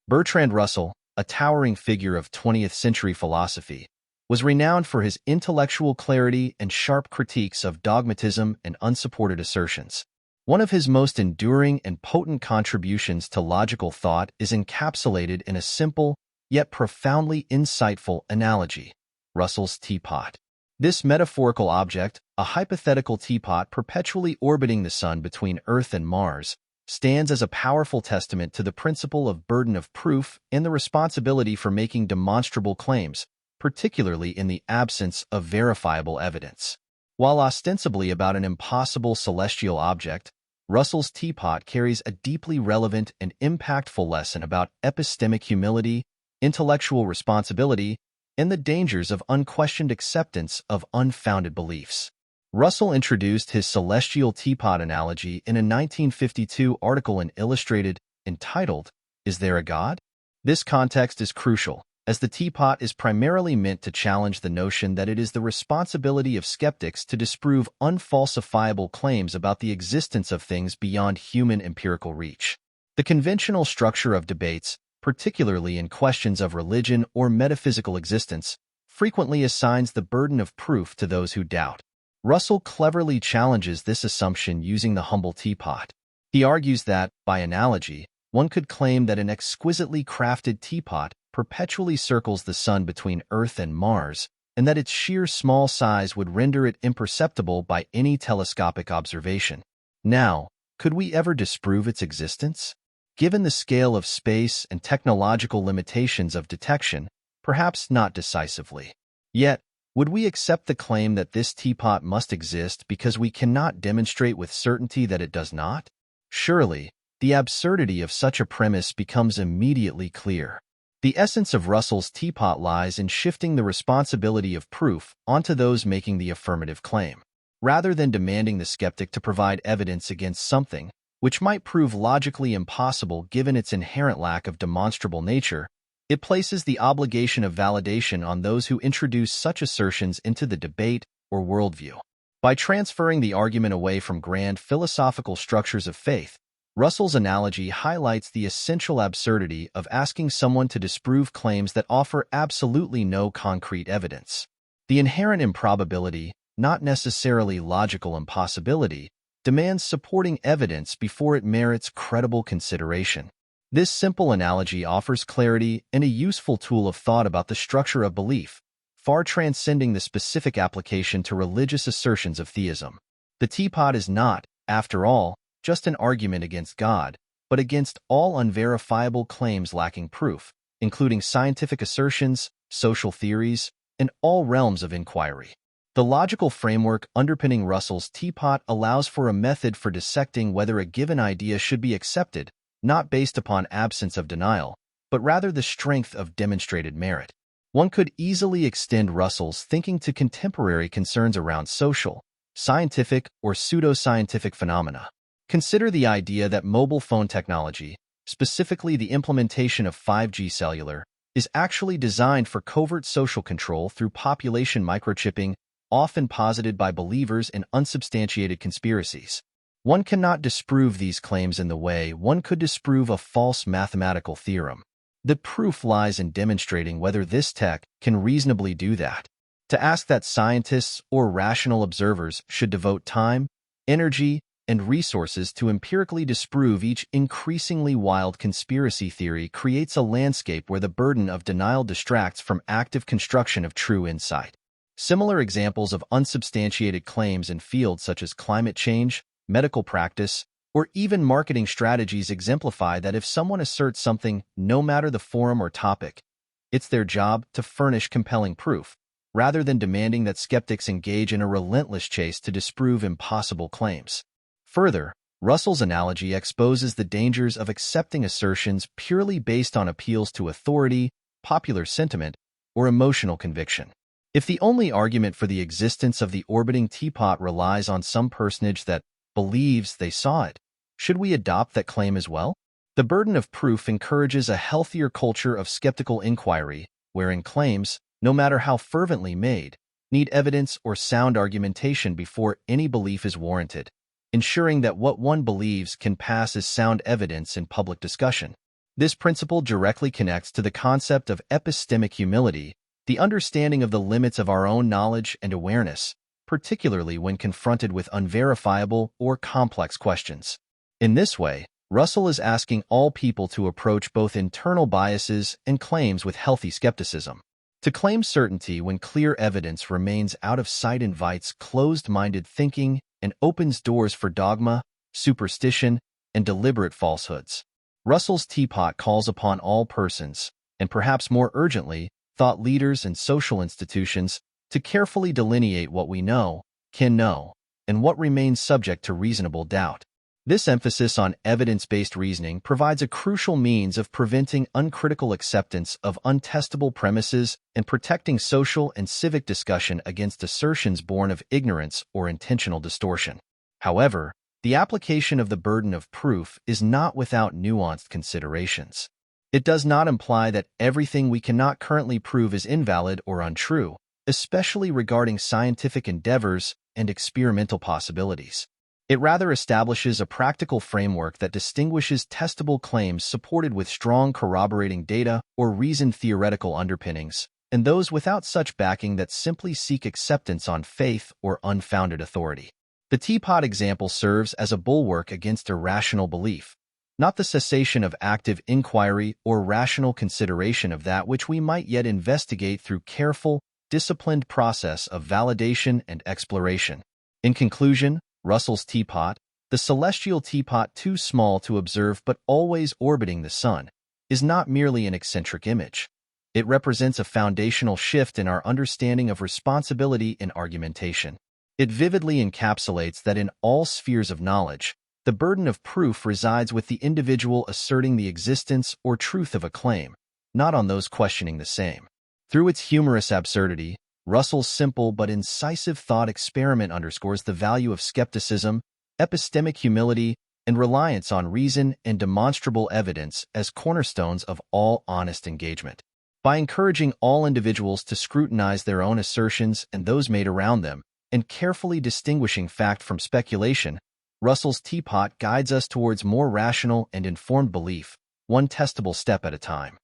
Bertrand Russell, a towering figure of 20th century philosophy, was renowned for his intellectual clarity and sharp critiques of dogmatism and unsupported assertions. One of his most enduring and potent contributions to logical thought is encapsulated in a simple, yet profoundly insightful analogy: Russell's teapot. This metaphorical object, a hypothetical teapot perpetually orbiting the sun between Earth and Mars, stands as a powerful testament to the principle of burden of proof and the responsibility for making demonstrable claims, particularly in the absence of verifiable evidence. While ostensibly about an impossible celestial object, Russell's teapot carries a deeply relevant and impactful lesson about epistemic humility, intellectual responsibility, and the dangers of unquestioned acceptance of unfounded beliefs. Russell introduced his celestial teapot analogy in a 1952 article in Illustrated entitled, "Is There a God?" This context is crucial, as the teapot is primarily meant to challenge the notion that it is the responsibility of skeptics to disprove unfalsifiable claims about the existence of things beyond human empirical reach. The conventional structure of debates, particularly in questions of religion or metaphysical existence, frequently assigns the burden of proof to those who doubt. Russell cleverly challenges this assumption using the humble teapot. He argues that, by analogy, one could claim that an exquisitely crafted teapot perpetually circles the sun between Earth and Mars, and that its sheer small size would render it imperceptible by any telescopic observation. Now, could we ever disprove its existence? Given the scale of space and technological limitations of detection, perhaps not decisively. Yet, would we accept the claim that this teapot must exist because we cannot demonstrate with certainty that it does not? Surely, the absurdity of such a premise becomes immediately clear. The essence of Russell's teapot lies in shifting the responsibility of proof onto those making the affirmative claim. Rather than demanding the skeptic to provide evidence against something, which might prove logically impossible given its inherent lack of demonstrable nature, it places the obligation of validation on those who introduce such assertions into the debate or worldview. By transferring the argument away from grand philosophical structures of faith, Russell's analogy highlights the essential absurdity of asking someone to disprove claims that offer absolutely no concrete evidence. The inherent improbability, not necessarily logical impossibility, demands supporting evidence before it merits credible consideration. This simple analogy offers clarity and a useful tool of thought about the structure of belief, far transcending the specific application to religious assertions of theism. The teapot is not, after all, just an argument against God, but against all unverifiable claims lacking proof, including scientific assertions, social theories, and all realms of inquiry. The logical framework underpinning Russell's teapot allows for a method for dissecting whether a given idea should be accepted, not based upon absence of denial, but rather the strength of demonstrated merit. One could easily extend Russell's thinking to contemporary concerns around social, scientific, or pseudoscientific phenomena. Consider the idea that mobile phone technology, specifically the implementation of 5G cellular, is actually designed for covert social control through population microchipping, often posited by believers in unsubstantiated conspiracies. One cannot disprove these claims in the way one could disprove a false mathematical theorem. The proof lies in demonstrating whether this tech can reasonably do that. To ask that scientists or rational observers should devote time, energy, and resources to empirically disprove each increasingly wild conspiracy theory creates a landscape where the burden of denial distracts from active construction of true insight. Similar examples of unsubstantiated claims in fields such as climate change, medical practice, or even marketing strategies exemplify that if someone asserts something, no matter the forum or topic, it's their job to furnish compelling proof, rather than demanding that skeptics engage in a relentless chase to disprove impossible claims. Further, Russell's analogy exposes the dangers of accepting assertions purely based on appeals to authority, popular sentiment, or emotional conviction. If the only argument for the existence of the orbiting teapot relies on some personage that believes they saw it, should we adopt that claim as well? The burden of proof encourages a healthier culture of skeptical inquiry, wherein claims, no matter how fervently made, need evidence or sound argumentation before any belief is warranted, ensuring that what one believes can pass as sound evidence in public discussion. This principle directly connects to the concept of epistemic humility, the understanding of the limits of our own knowledge and awareness, particularly when confronted with unverifiable or complex questions. In this way, Russell is asking all people to approach both internal biases and claims with healthy skepticism. To claim certainty when clear evidence remains out of sight invites closed-minded thinking and opens doors for dogma, superstition, and deliberate falsehoods. Russell's teapot calls upon all persons, and perhaps more urgently, thought leaders and social institutions, to carefully delineate what we know, can know, and what remains subject to reasonable doubt. This emphasis on evidence-based reasoning provides a crucial means of preventing uncritical acceptance of untestable premises and protecting social and civic discussion against assertions born of ignorance or intentional distortion. However, the application of the burden of proof is not without nuanced considerations. It does not imply that everything we cannot currently prove is invalid or untrue, especially regarding scientific endeavors and experimental possibilities. It rather establishes a practical framework that distinguishes testable claims supported with strong corroborating data or reasoned theoretical underpinnings, and those without such backing that simply seek acceptance on faith or unfounded authority. The teapot example serves as a bulwark against irrational belief, not the cessation of active inquiry or rational consideration of that which we might yet investigate through careful, disciplined process of validation and exploration. In conclusion, Russell's teapot, the celestial teapot too small to observe but always orbiting the sun, is not merely an eccentric image. It represents a foundational shift in our understanding of responsibility in argumentation. It vividly encapsulates that in all spheres of knowledge, the burden of proof resides with the individual asserting the existence or truth of a claim, not on those questioning the same. Through its humorous absurdity, Russell's simple but incisive thought experiment underscores the value of skepticism, epistemic humility, and reliance on reason and demonstrable evidence as cornerstones of all honest engagement. By encouraging all individuals to scrutinize their own assertions and those made around them, and carefully distinguishing fact from speculation, Russell's teapot guides us towards more rational and informed belief, one testable step at a time.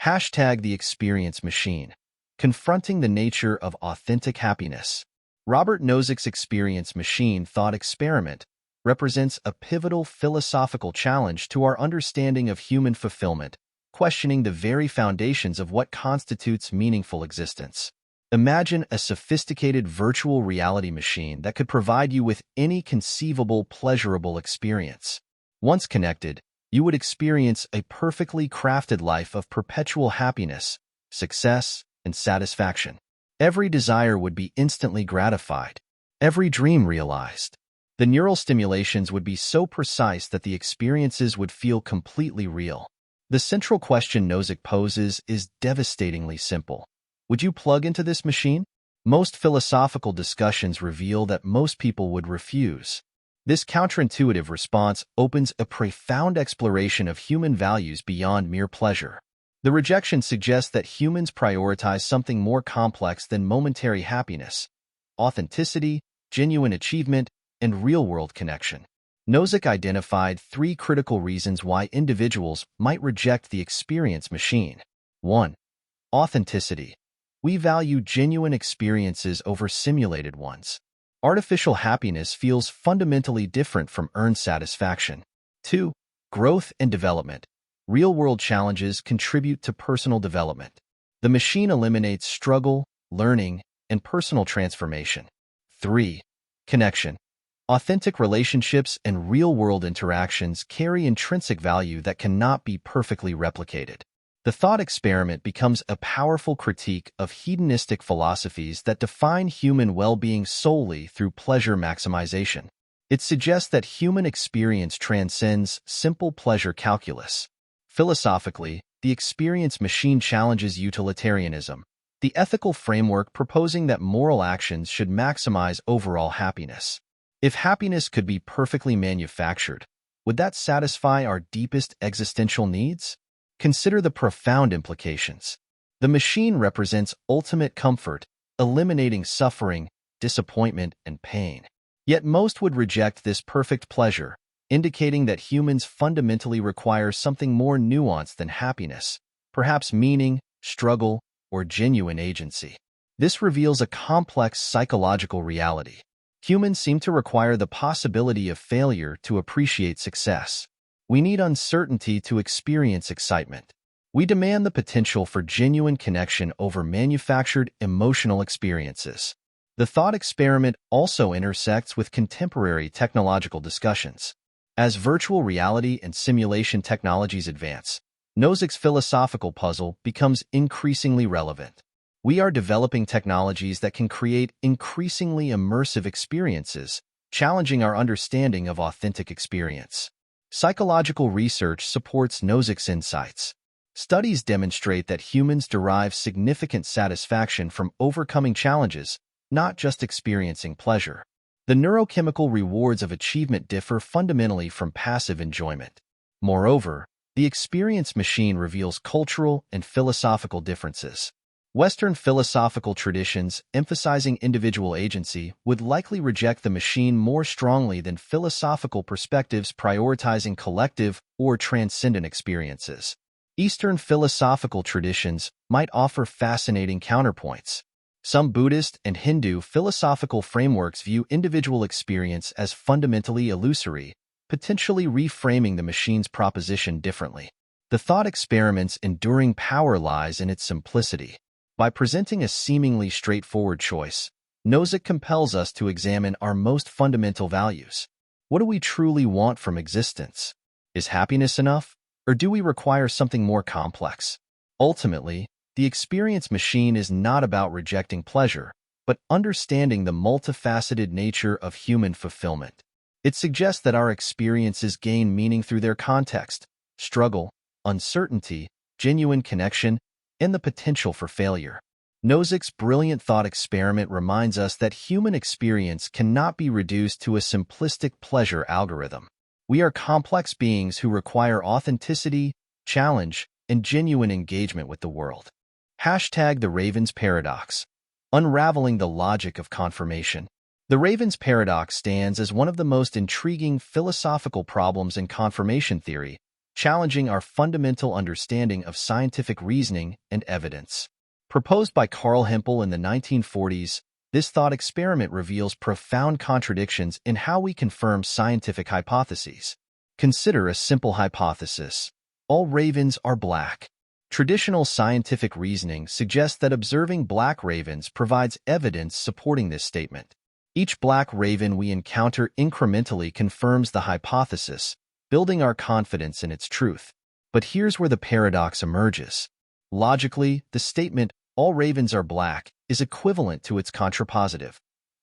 #The experience machine. Confronting the nature of authentic happiness. Robert Nozick's experience machine thought experiment represents a pivotal philosophical challenge to our understanding of human fulfillment, questioning the very foundations of what constitutes meaningful existence. Imagine a sophisticated virtual reality machine that could provide you with any conceivable pleasurable experience. Once connected, you would experience a perfectly crafted life of perpetual happiness, success, and satisfaction. Every desire would be instantly gratified, every dream realized. The neural stimulations would be so precise that the experiences would feel completely real. The central question Nozick poses is devastatingly simple. Would you plug into this machine? Most philosophical discussions reveal that most people would refuse. This counterintuitive response opens a profound exploration of human values beyond mere pleasure. The rejection suggests that humans prioritize something more complex than momentary happiness: authenticity, genuine achievement, and real-world connection. Nozick identified 3 critical reasons why individuals might reject the experience machine. 1. Authenticity. We value genuine experiences over simulated ones. Artificial happiness feels fundamentally different from earned satisfaction. 2. Growth and development. Real-world challenges contribute to personal development. The machine eliminates struggle, learning, and personal transformation. 3. Connection. Authentic relationships and real-world interactions carry intrinsic value that cannot be perfectly replicated. The thought experiment becomes a powerful critique of hedonistic philosophies that define human well-being solely through pleasure maximization. It suggests that human experience transcends simple pleasure calculus. Philosophically, the experience machine challenges utilitarianism, the ethical framework proposing that moral actions should maximize overall happiness. If happiness could be perfectly manufactured, would that satisfy our deepest existential needs? Consider the profound implications. The machine represents ultimate comfort, eliminating suffering, disappointment, and pain. Yet most would reject this perfect pleasure, indicating that humans fundamentally require something more nuanced than happiness, perhaps meaning, struggle, or genuine agency. This reveals a complex psychological reality. Humans seem to require the possibility of failure to appreciate success. We need uncertainty to experience excitement. We demand the potential for genuine connection over manufactured emotional experiences. The thought experiment also intersects with contemporary technological discussions. As virtual reality and simulation technologies advance, Nozick's philosophical puzzle becomes increasingly relevant. We are developing technologies that can create increasingly immersive experiences, challenging our understanding of authentic experience. Psychological research supports Nozick's insights. Studies demonstrate that humans derive significant satisfaction from overcoming challenges, not just experiencing pleasure. The neurochemical rewards of achievement differ fundamentally from passive enjoyment. Moreover, the experience machine reveals cultural and philosophical differences. Western philosophical traditions, emphasizing individual agency, would likely reject the machine more strongly than philosophical perspectives prioritizing collective or transcendent experiences. Eastern philosophical traditions might offer fascinating counterpoints. Some Buddhist and Hindu philosophical frameworks view individual experience as fundamentally illusory, potentially reframing the machine's proposition differently. The thought experiment's enduring power lies in its simplicity. By presenting a seemingly straightforward choice, Nozick compels us to examine our most fundamental values. What do we truly want from existence? Is happiness enough, or do we require something more complex? Ultimately, the experience machine is not about rejecting pleasure, but understanding the multifaceted nature of human fulfillment. It suggests that our experiences gain meaning through their context, struggle, uncertainty, genuine connection, and the potential for failure. Nozick's brilliant thought experiment reminds us that human experience cannot be reduced to a simplistic pleasure algorithm. We are complex beings who require authenticity, challenge, and genuine engagement with the world. #The Ravens Paradox. Unraveling the logic of confirmation. The Ravens paradox stands as one of the most intriguing philosophical problems in confirmation theory, challenging our fundamental understanding of scientific reasoning and evidence. Proposed by Carl Hempel in the 1940s, this thought experiment reveals profound contradictions in how we confirm scientific hypotheses. Consider a simple hypothesis: all ravens are black. Traditional scientific reasoning suggests that observing black ravens provides evidence supporting this statement. Each black raven we encounter incrementally confirms the hypothesis, building our confidence in its truth. But here's where the paradox emerges. Logically, the statement, all ravens are black, is equivalent to its contrapositive.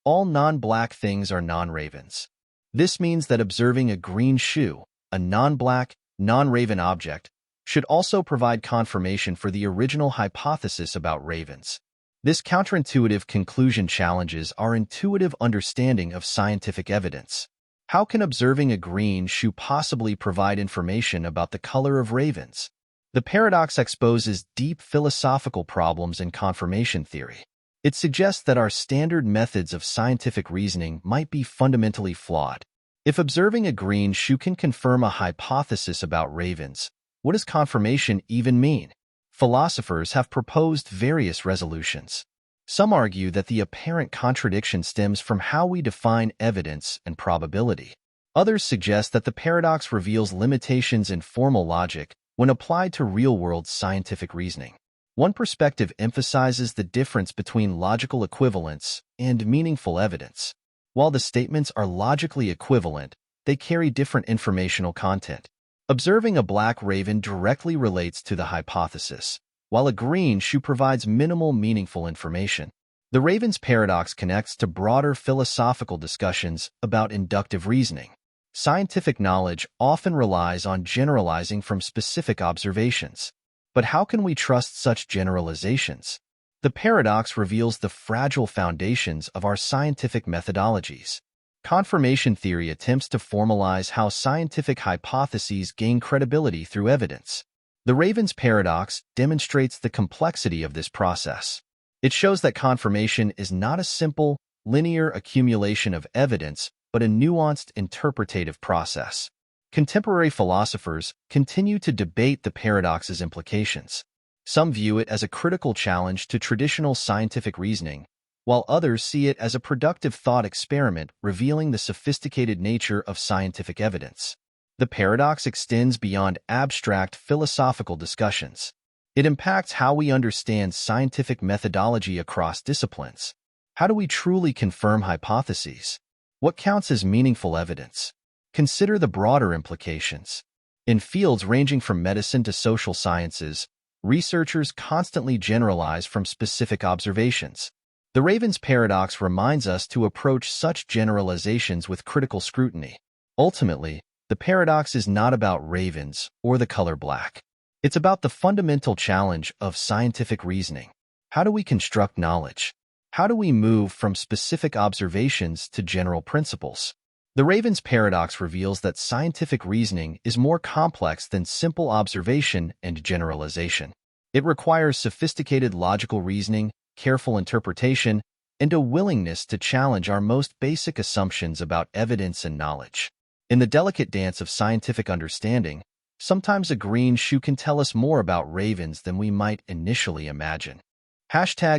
All non-black things are non-ravens. This means that observing a green shoe, a non-black, non-raven object, should also provide confirmation for the original hypothesis about ravens. This counterintuitive conclusion challenges our intuitive understanding of scientific evidence. How can observing a green shoe possibly provide information about the color of ravens? The paradox exposes deep philosophical problems in confirmation theory. It suggests that our standard methods of scientific reasoning might be fundamentally flawed. If observing a green shoe can confirm a hypothesis about ravens, what does confirmation even mean? Philosophers have proposed various resolutions. Some argue that the apparent contradiction stems from how we define evidence and probability. Others suggest that the paradox reveals limitations in formal logic when applied to real-world scientific reasoning. One perspective emphasizes the difference between logical equivalence and meaningful evidence. While the statements are logically equivalent, they carry different informational content. Observing a black raven directly relates to the hypothesis, while a green shoe provides minimal meaningful information. The Ravens paradox connects to broader philosophical discussions about inductive reasoning. Scientific knowledge often relies on generalizing from specific observations. But how can we trust such generalizations? The paradox reveals the fragile foundations of our scientific methodologies. Confirmation theory attempts to formalize how scientific hypotheses gain credibility through evidence. The Ravens paradox demonstrates the complexity of this process. It shows that confirmation is not a simple, linear accumulation of evidence, but a nuanced interpretative process. Contemporary philosophers continue to debate the paradox's implications. Some view it as a critical challenge to traditional scientific reasoning, while others see it as a productive thought experiment revealing the sophisticated nature of scientific evidence. The paradox extends beyond abstract philosophical discussions. It impacts how we understand scientific methodology across disciplines. How do we truly confirm hypotheses? What counts as meaningful evidence? Consider the broader implications. In fields ranging from medicine to social sciences, Researchers constantly generalize from specific observations. The Ravens paradox reminds us to approach such generalizations with critical scrutiny. Ultimately, the paradox is not about ravens or the color black. It's about the fundamental challenge of scientific reasoning. How do we construct knowledge? How do we move from specific observations to general principles? The Ravens paradox reveals that scientific reasoning is more complex than simple observation and generalization. It requires sophisticated logical reasoning, careful interpretation, and a willingness to challenge our most basic assumptions about evidence and knowledge. In the delicate dance of scientific understanding, sometimes a green shoe can tell us more about ravens than we might initially imagine.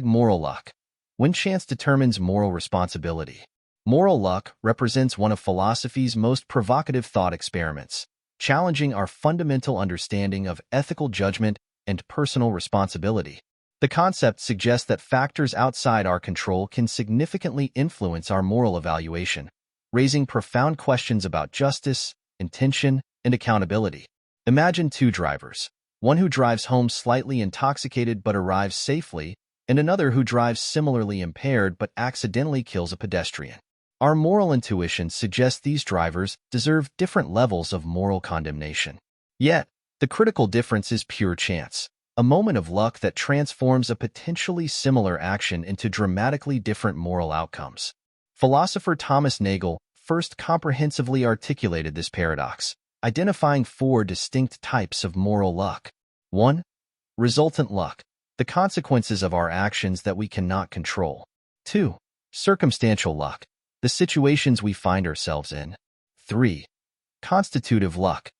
#moral luck. When chance determines moral responsibility. Moral luck represents one of philosophy's most provocative thought experiments, challenging our fundamental understanding of ethical judgment and personal responsibility. The concept suggests that factors outside our control can significantly influence our moral evaluation, raising profound questions about justice, intention, and accountability. Imagine two drivers, one who drives home slightly intoxicated but arrives safely, and another who drives similarly impaired but accidentally kills a pedestrian. Our moral intuition suggests these drivers deserve different levels of moral condemnation. Yet, the critical difference is pure chance, a moment of luck that transforms a potentially similar action into dramatically different moral outcomes. Philosopher Thomas Nagel first comprehensively articulated this paradox, identifying four distinct types of moral luck. 1. Resultant luck, the consequences of our actions that we cannot control. 2. Circumstantial luck, the situations we find ourselves in. 3. Constitutive luck,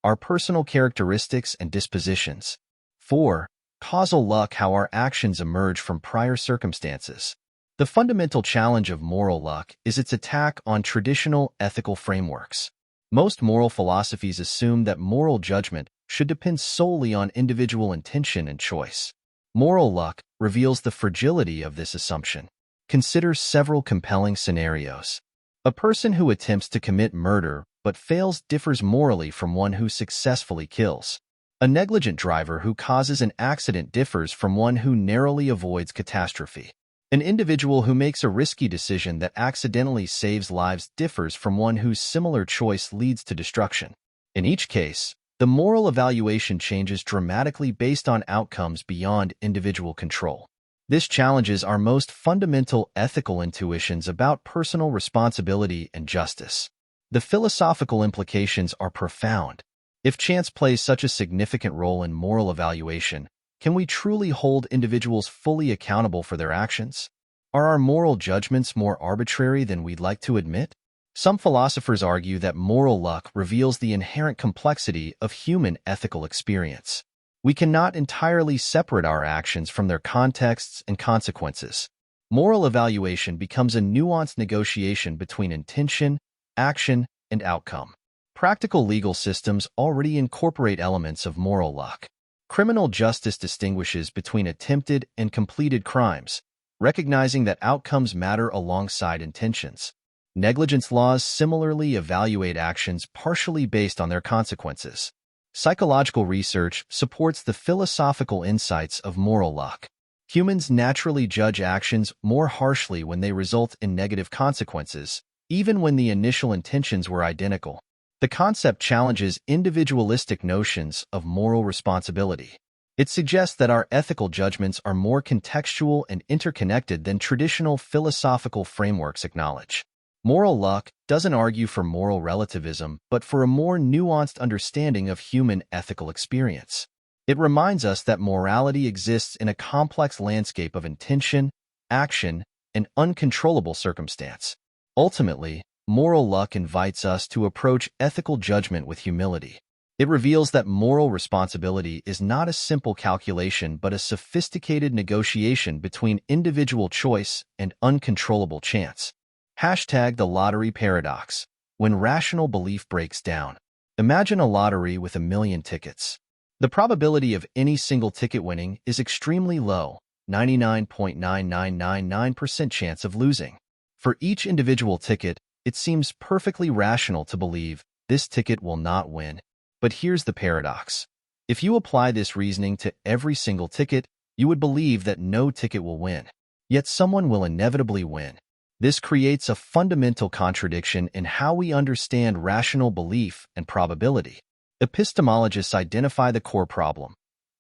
our personal characteristics and dispositions. 4. Causal luck, how our actions emerge from prior circumstances. The fundamental challenge of moral luck is its attack on traditional ethical frameworks. Most moral philosophies assume that moral judgment should depend solely on individual intention and choice. Moral luck reveals the fragility of this assumption. Consider several compelling scenarios. A person who attempts to commit murder but fails differs morally from one who successfully kills. A negligent driver who causes an accident differs from one who narrowly avoids catastrophe. An individual who makes a risky decision that accidentally saves lives differs from one whose similar choice leads to destruction. In each case, the moral evaluation changes dramatically based on outcomes beyond individual control. This challenges our most fundamental ethical intuitions about personal responsibility and justice. The philosophical implications are profound. If chance plays such a significant role in moral evaluation, can we truly hold individuals fully accountable for their actions? Are our moral judgments more arbitrary than we'd like to admit? Some philosophers argue that moral luck reveals the inherent complexity of human ethical experience. We cannot entirely separate our actions from their contexts and consequences. Moral evaluation becomes a nuanced negotiation between intention, action, and outcome. Practical legal systems already incorporate elements of moral luck. Criminal justice distinguishes between attempted and completed crimes, recognizing that outcomes matter alongside intentions. Negligence laws similarly evaluate actions partially based on their consequences. Psychological research supports the philosophical insights of moral luck. Humans naturally judge actions more harshly when they result in negative consequences, even when the initial intentions were identical. The concept challenges individualistic notions of moral responsibility. It suggests that our ethical judgments are more contextual and interconnected than traditional philosophical frameworks acknowledge. Moral luck doesn't argue for moral relativism, but for a more nuanced understanding of human ethical experience. It reminds us that morality exists in a complex landscape of intention, action, and uncontrollable circumstance. Ultimately, moral luck invites us to approach ethical judgment with humility. It reveals that moral responsibility is not a simple calculation but a sophisticated negotiation between individual choice and uncontrollable chance. #the lottery paradox. When rational belief breaks down. Imagine a lottery with 1,000,000 tickets. The probability of any single ticket winning is extremely low, 99.9999% chance of losing. For each individual ticket, it seems perfectly rational to believe this ticket will not win. But here's the paradox. If you apply this reasoning to every single ticket, you would believe that no ticket will win. Yet someone will inevitably win. This creates a fundamental contradiction in how we understand rational belief and probability. Epistemologists identify the core problem.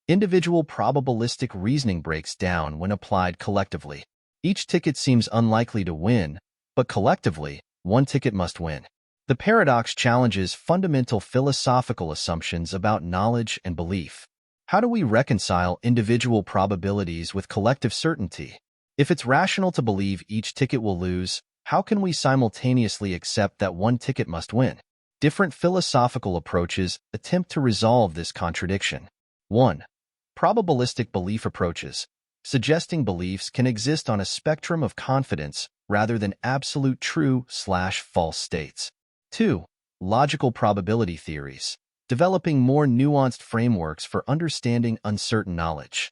Individual probabilistic reasoning breaks down when applied collectively. Each ticket seems unlikely to win, but collectively, one ticket must win. The paradox challenges fundamental philosophical assumptions about knowledge and belief. How do we reconcile individual probabilities with collective certainty? If it's rational to believe each ticket will lose, how can we simultaneously accept that one ticket must win? Different philosophical approaches attempt to resolve this contradiction. 1. Probabilistic belief approaches, suggesting beliefs can exist on a spectrum of confidence rather than absolute true/false states. 2. Logical probability theories, developing more nuanced frameworks for understanding uncertain knowledge.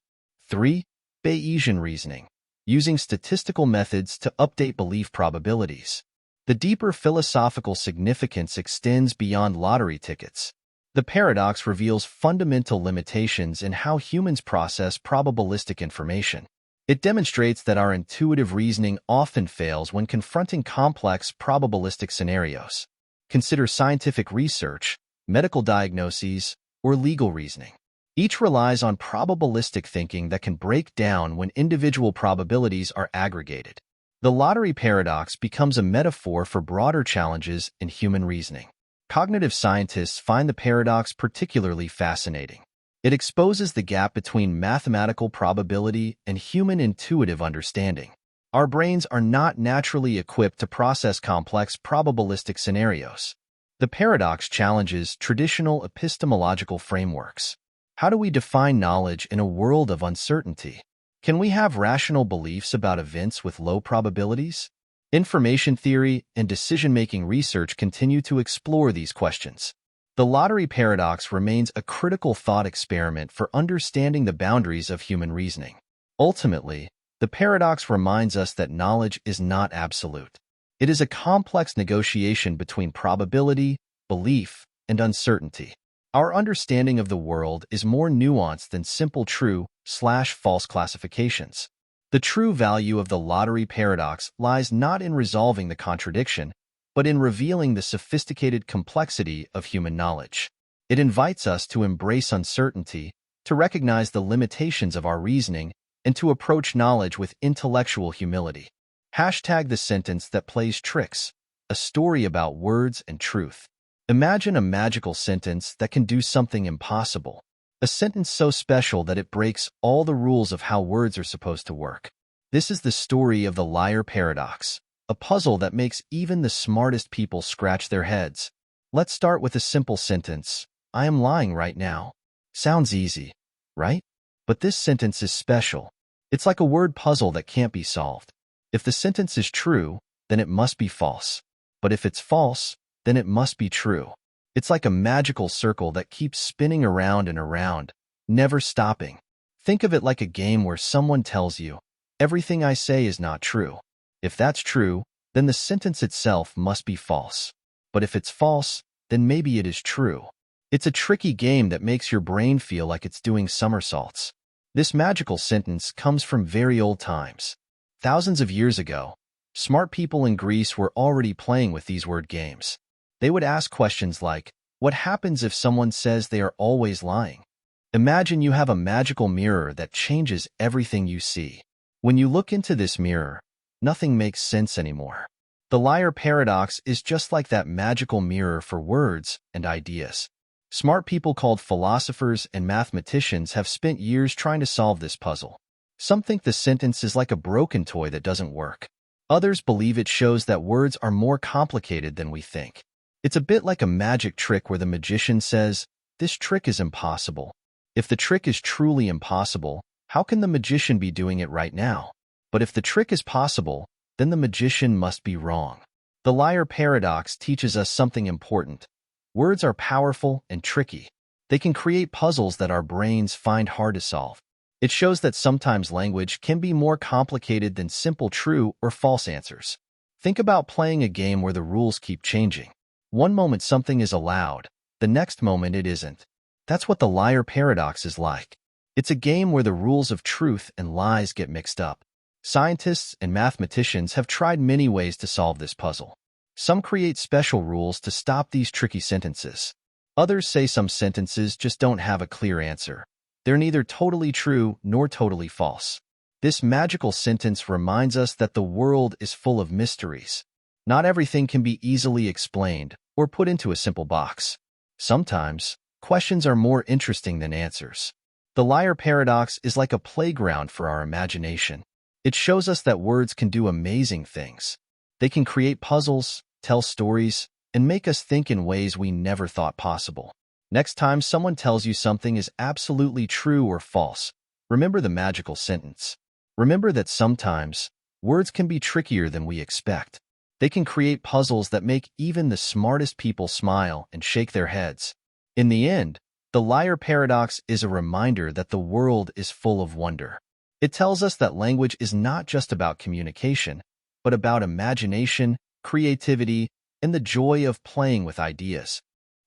3. Bayesian reasoning, using statistical methods to update belief probabilities. The deeper philosophical significance extends beyond lottery tickets. The paradox reveals fundamental limitations in how humans process probabilistic information. It demonstrates that our intuitive reasoning often fails when confronting complex probabilistic scenarios. Consider scientific research, medical diagnoses, or legal reasoning. Each relies on probabilistic thinking that can break down when individual probabilities are aggregated. The lottery paradox becomes a metaphor for broader challenges in human reasoning. Cognitive scientists find the paradox particularly fascinating. It exposes the gap between mathematical probability and human intuitive understanding. Our brains are not naturally equipped to process complex probabilistic scenarios. The paradox challenges traditional epistemological frameworks. How do we define knowledge in a world of uncertainty? Can we have rational beliefs about events with low probabilities? Information theory and decision-making research continue to explore these questions. The lottery paradox remains a critical thought experiment for understanding the boundaries of human reasoning. Ultimately, the paradox reminds us that knowledge is not absolute. It is a complex negotiation between probability, belief, and uncertainty. Our understanding of the world is more nuanced than simple true/false classifications. The true value of the lottery paradox lies not in resolving the contradiction, but in revealing the sophisticated complexity of human knowledge. It invites us to embrace uncertainty, to recognize the limitations of our reasoning, and to approach knowledge with intellectual humility. Hashtag the sentence that plays tricks, a story about words and truth. Imagine a magical sentence that can do something impossible. A sentence so special that it breaks all the rules of how words are supposed to work. This is the story of the liar paradox, a puzzle that makes even the smartest people scratch their heads. Let's start with a simple sentence. I am lying right now. Sounds easy, right? But this sentence is special. It's like a word puzzle that can't be solved. If the sentence is true, then it must be false. But if it's false, then it must be true. It's like a magical circle that keeps spinning around and around, never stopping. Think of it like a game where someone tells you, everything I say is not true. If that's true, then the sentence itself must be false. But if it's false, then maybe it is true. It's a tricky game that makes your brain feel like it's doing somersaults. This magical sentence comes from very old times. Thousands of years ago, smart people in Greece were already playing with these word games. They would ask questions like, what happens if someone says they are always lying? Imagine you have a magical mirror that changes everything you see. When you look into this mirror, nothing makes sense anymore. The liar paradox is just like that magical mirror for words and ideas. Smart people called philosophers and mathematicians have spent years trying to solve this puzzle. Some think the sentence is like a broken toy that doesn't work. Others believe it shows that words are more complicated than we think. It's a bit like a magic trick where the magician says, this trick is impossible. If the trick is truly impossible, how can the magician be doing it right now? But if the trick is possible, then the magician must be wrong. The liar paradox teaches us something important. Words are powerful and tricky. They can create puzzles that our brains find hard to solve. It shows that sometimes language can be more complicated than simple true or false answers. Think about playing a game where the rules keep changing. One moment something is allowed, the next moment it isn't. That's what the liar paradox is like. It's a game where the rules of truth and lies get mixed up. Scientists and mathematicians have tried many ways to solve this puzzle. Some create special rules to stop these tricky sentences. Others say some sentences just don't have a clear answer. They're neither totally true nor totally false. This magical sentence reminds us that the world is full of mysteries. Not everything can be easily explained or put into a simple box. Sometimes, questions are more interesting than answers. The liar paradox is like a playground for our imagination. It shows us that words can do amazing things. They can create puzzles, tell stories, and make us think in ways we never thought possible. Next time someone tells you something is absolutely true or false, remember the magical sentence. Remember that sometimes, words can be trickier than we expect. They can create puzzles that make even the smartest people smile and shake their heads. In the end, the liar paradox is a reminder that the world is full of wonder. It tells us that language is not just about communication, but about imagination, creativity, and the joy of playing with ideas.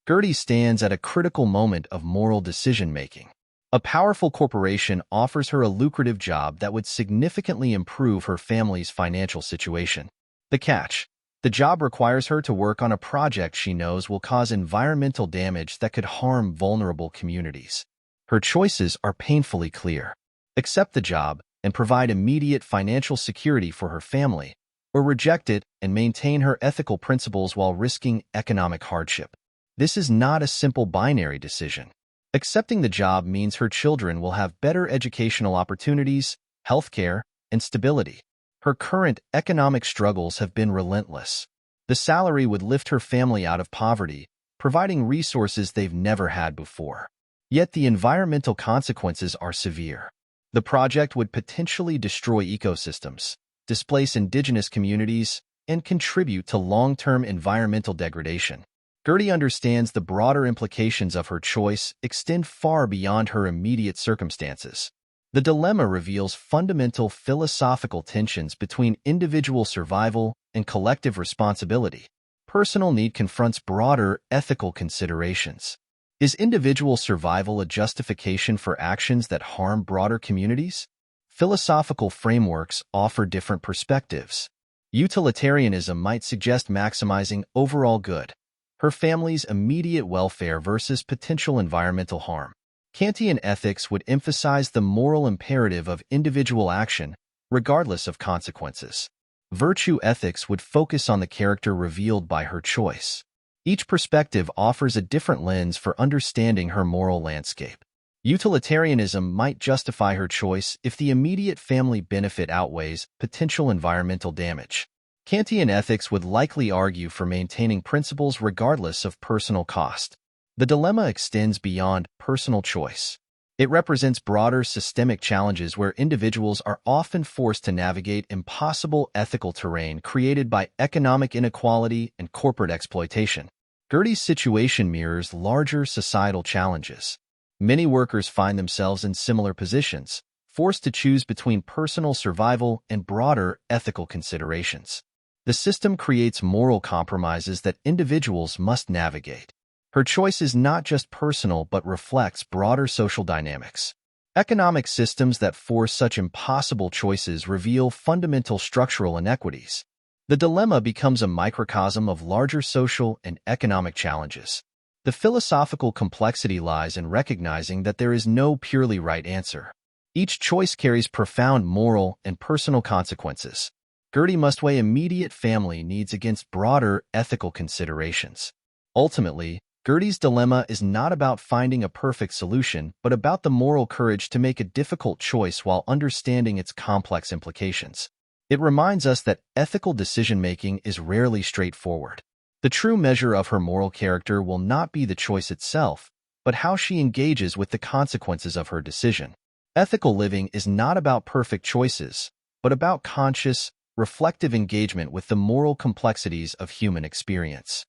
Girtie stands at a critical moment of moral decision-making. A powerful corporation offers her a lucrative job that would significantly improve her family's financial situation. The catch: the job requires her to work on a project she knows will cause environmental damage that could harm vulnerable communities. Her choices are painfully clear. Accept the job and provide immediate financial security for her family, or reject it and maintain her ethical principles while risking economic hardship. This is not a simple binary decision. Accepting the job means her children will have better educational opportunities, healthcare, and stability. Her current economic struggles have been relentless. The salary would lift her family out of poverty, providing resources they've never had before. Yet the environmental consequences are severe. The project would potentially destroy ecosystems, displace indigenous communities, and contribute to long-term environmental degradation. Girtie understands the broader implications of her choice extend far beyond her immediate circumstances. The dilemma reveals fundamental philosophical tensions between individual survival and collective responsibility. Personal need confronts broader ethical considerations. Is individual survival a justification for actions that harm broader communities? Philosophical frameworks offer different perspectives. Utilitarianism might suggest maximizing overall good, her family's immediate welfare versus potential environmental harm. Kantian ethics would emphasize the moral imperative of individual action, regardless of consequences. Virtue ethics would focus on the character revealed by her choice. Each perspective offers a different lens for understanding her moral landscape. Utilitarianism might justify her choice if the immediate family benefit outweighs potential environmental damage. Kantian ethics would likely argue for maintaining principles regardless of personal cost. The dilemma extends beyond personal choice. It represents broader systemic challenges where individuals are often forced to navigate impossible ethical terrain created by economic inequality and corporate exploitation. Girtie's situation mirrors larger societal challenges. Many workers find themselves in similar positions, forced to choose between personal survival and broader ethical considerations. The system creates moral compromises that individuals must navigate. Her choice is not just personal but reflects broader social dynamics. Economic systems that force such impossible choices reveal fundamental structural inequities. The dilemma becomes a microcosm of larger social and economic challenges. The philosophical complexity lies in recognizing that there is no purely right answer. Each choice carries profound moral and personal consequences. Girtie must weigh immediate family needs against broader ethical considerations. Ultimately, Girtie's dilemma is not about finding a perfect solution, but about the moral courage to make a difficult choice while understanding its complex implications. It reminds us that ethical decision-making is rarely straightforward. The true measure of her moral character will not be the choice itself, but how she engages with the consequences of her decision. Ethical living is not about perfect choices, but about conscious, reflective engagement with the moral complexities of human experience.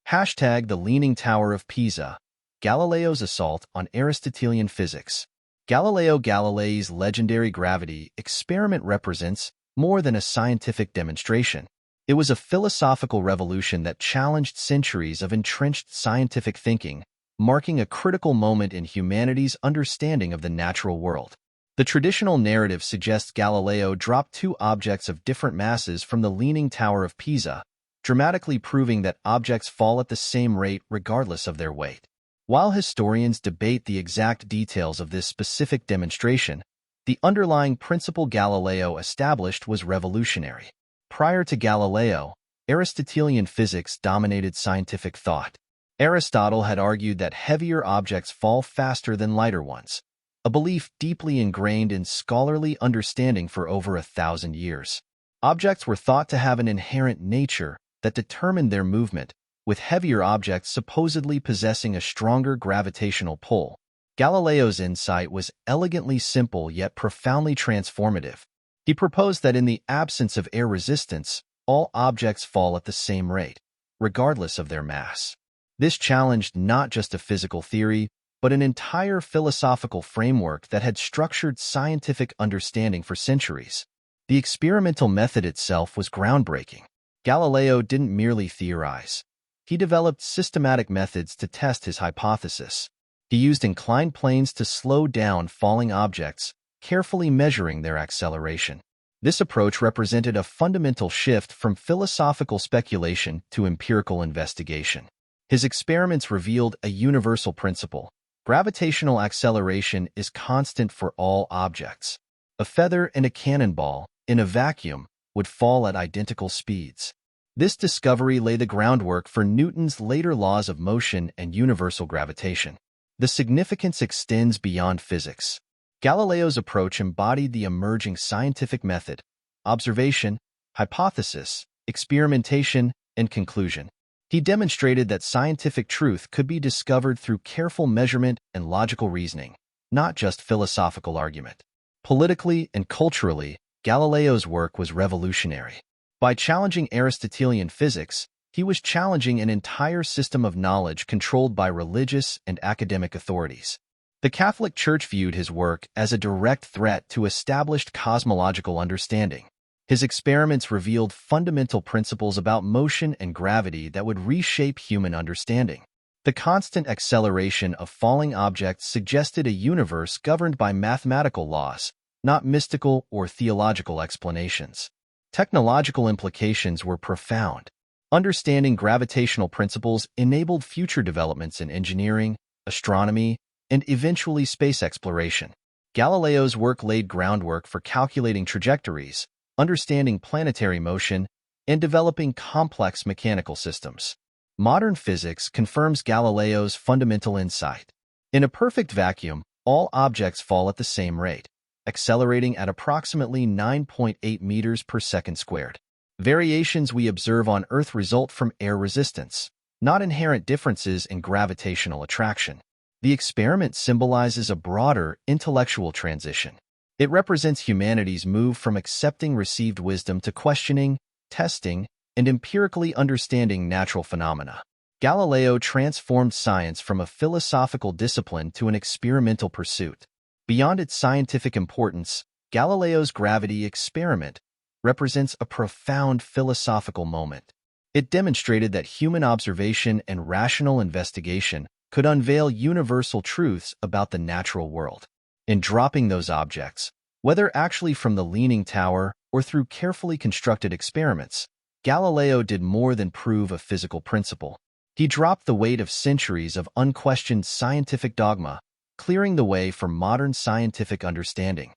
Hashtag the Leaning Tower of Pisa, Galileo's assault on Aristotelian physics. Galileo Galilei's legendary gravity experiment represents more than a scientific demonstration. It was a philosophical revolution that challenged centuries of entrenched scientific thinking, marking a critical moment in humanity's understanding of the natural world. The traditional narrative suggests Galileo dropped two objects of different masses from the Leaning Tower of Pisa, dramatically proving that objects fall at the same rate regardless of their weight. While historians debate the exact details of this specific demonstration, the underlying principle Galileo established was revolutionary. Prior to Galileo, Aristotelian physics dominated scientific thought. Aristotle had argued that heavier objects fall faster than lighter ones, a belief deeply ingrained in scholarly understanding for over 1,000 years. Objects were thought to have an inherent nature that determined their movement, with heavier objects supposedly possessing a stronger gravitational pull. Galileo's insight was elegantly simple yet profoundly transformative. He proposed that in the absence of air resistance, all objects fall at the same rate, regardless of their mass. This challenged not just a physical theory, but an entire philosophical framework that had structured scientific understanding for centuries. The experimental method itself was groundbreaking. Galileo didn't merely theorize. He developed systematic methods to test his hypothesis. He used inclined planes to slow down falling objects, carefully measuring their acceleration. This approach represented a fundamental shift from philosophical speculation to empirical investigation. His experiments revealed a universal principle: gravitational acceleration is constant for all objects. A feather and a cannonball, in a vacuum, would fall at identical speeds. This discovery laid the groundwork for Newton's later laws of motion and universal gravitation. The significance extends beyond physics. Galileo's approach embodied the emerging scientific method: observation, hypothesis, experimentation, and conclusion. He demonstrated that scientific truth could be discovered through careful measurement and logical reasoning, not just philosophical argument. Politically and culturally, Galileo's work was revolutionary. By challenging Aristotelian physics, he was challenging an entire system of knowledge controlled by religious and academic authorities. The Catholic Church viewed his work as a direct threat to established cosmological understanding. His experiments revealed fundamental principles about motion and gravity that would reshape human understanding. The constant acceleration of falling objects suggested a universe governed by mathematical laws, not mystical or theological explanations. Technological implications were profound. Understanding gravitational principles enabled future developments in engineering, astronomy, and eventually space exploration. Galileo's work laid groundwork for calculating trajectories, understanding planetary motion, and developing complex mechanical systems. Modern physics confirms Galileo's fundamental insight. In a perfect vacuum, all objects fall at the same rate, accelerating at approximately 9.8 meters per second squared. Variations we observe on Earth result from air resistance, not inherent differences in gravitational attraction. The experiment symbolizes a broader intellectual transition. It represents humanity's move from accepting received wisdom to questioning, testing, and empirically understanding natural phenomena. Galileo transformed science from a philosophical discipline to an experimental pursuit. Beyond its scientific importance, Galileo's gravity experiment represents a profound philosophical moment. It demonstrated that human observation and rational investigation could unveil universal truths about the natural world. In dropping those objects, whether actually from the Leaning Tower or through carefully constructed experiments, Galileo did more than prove a physical principle. He dropped the weight of centuries of unquestioned scientific dogma, clearing the way for modern scientific understanding.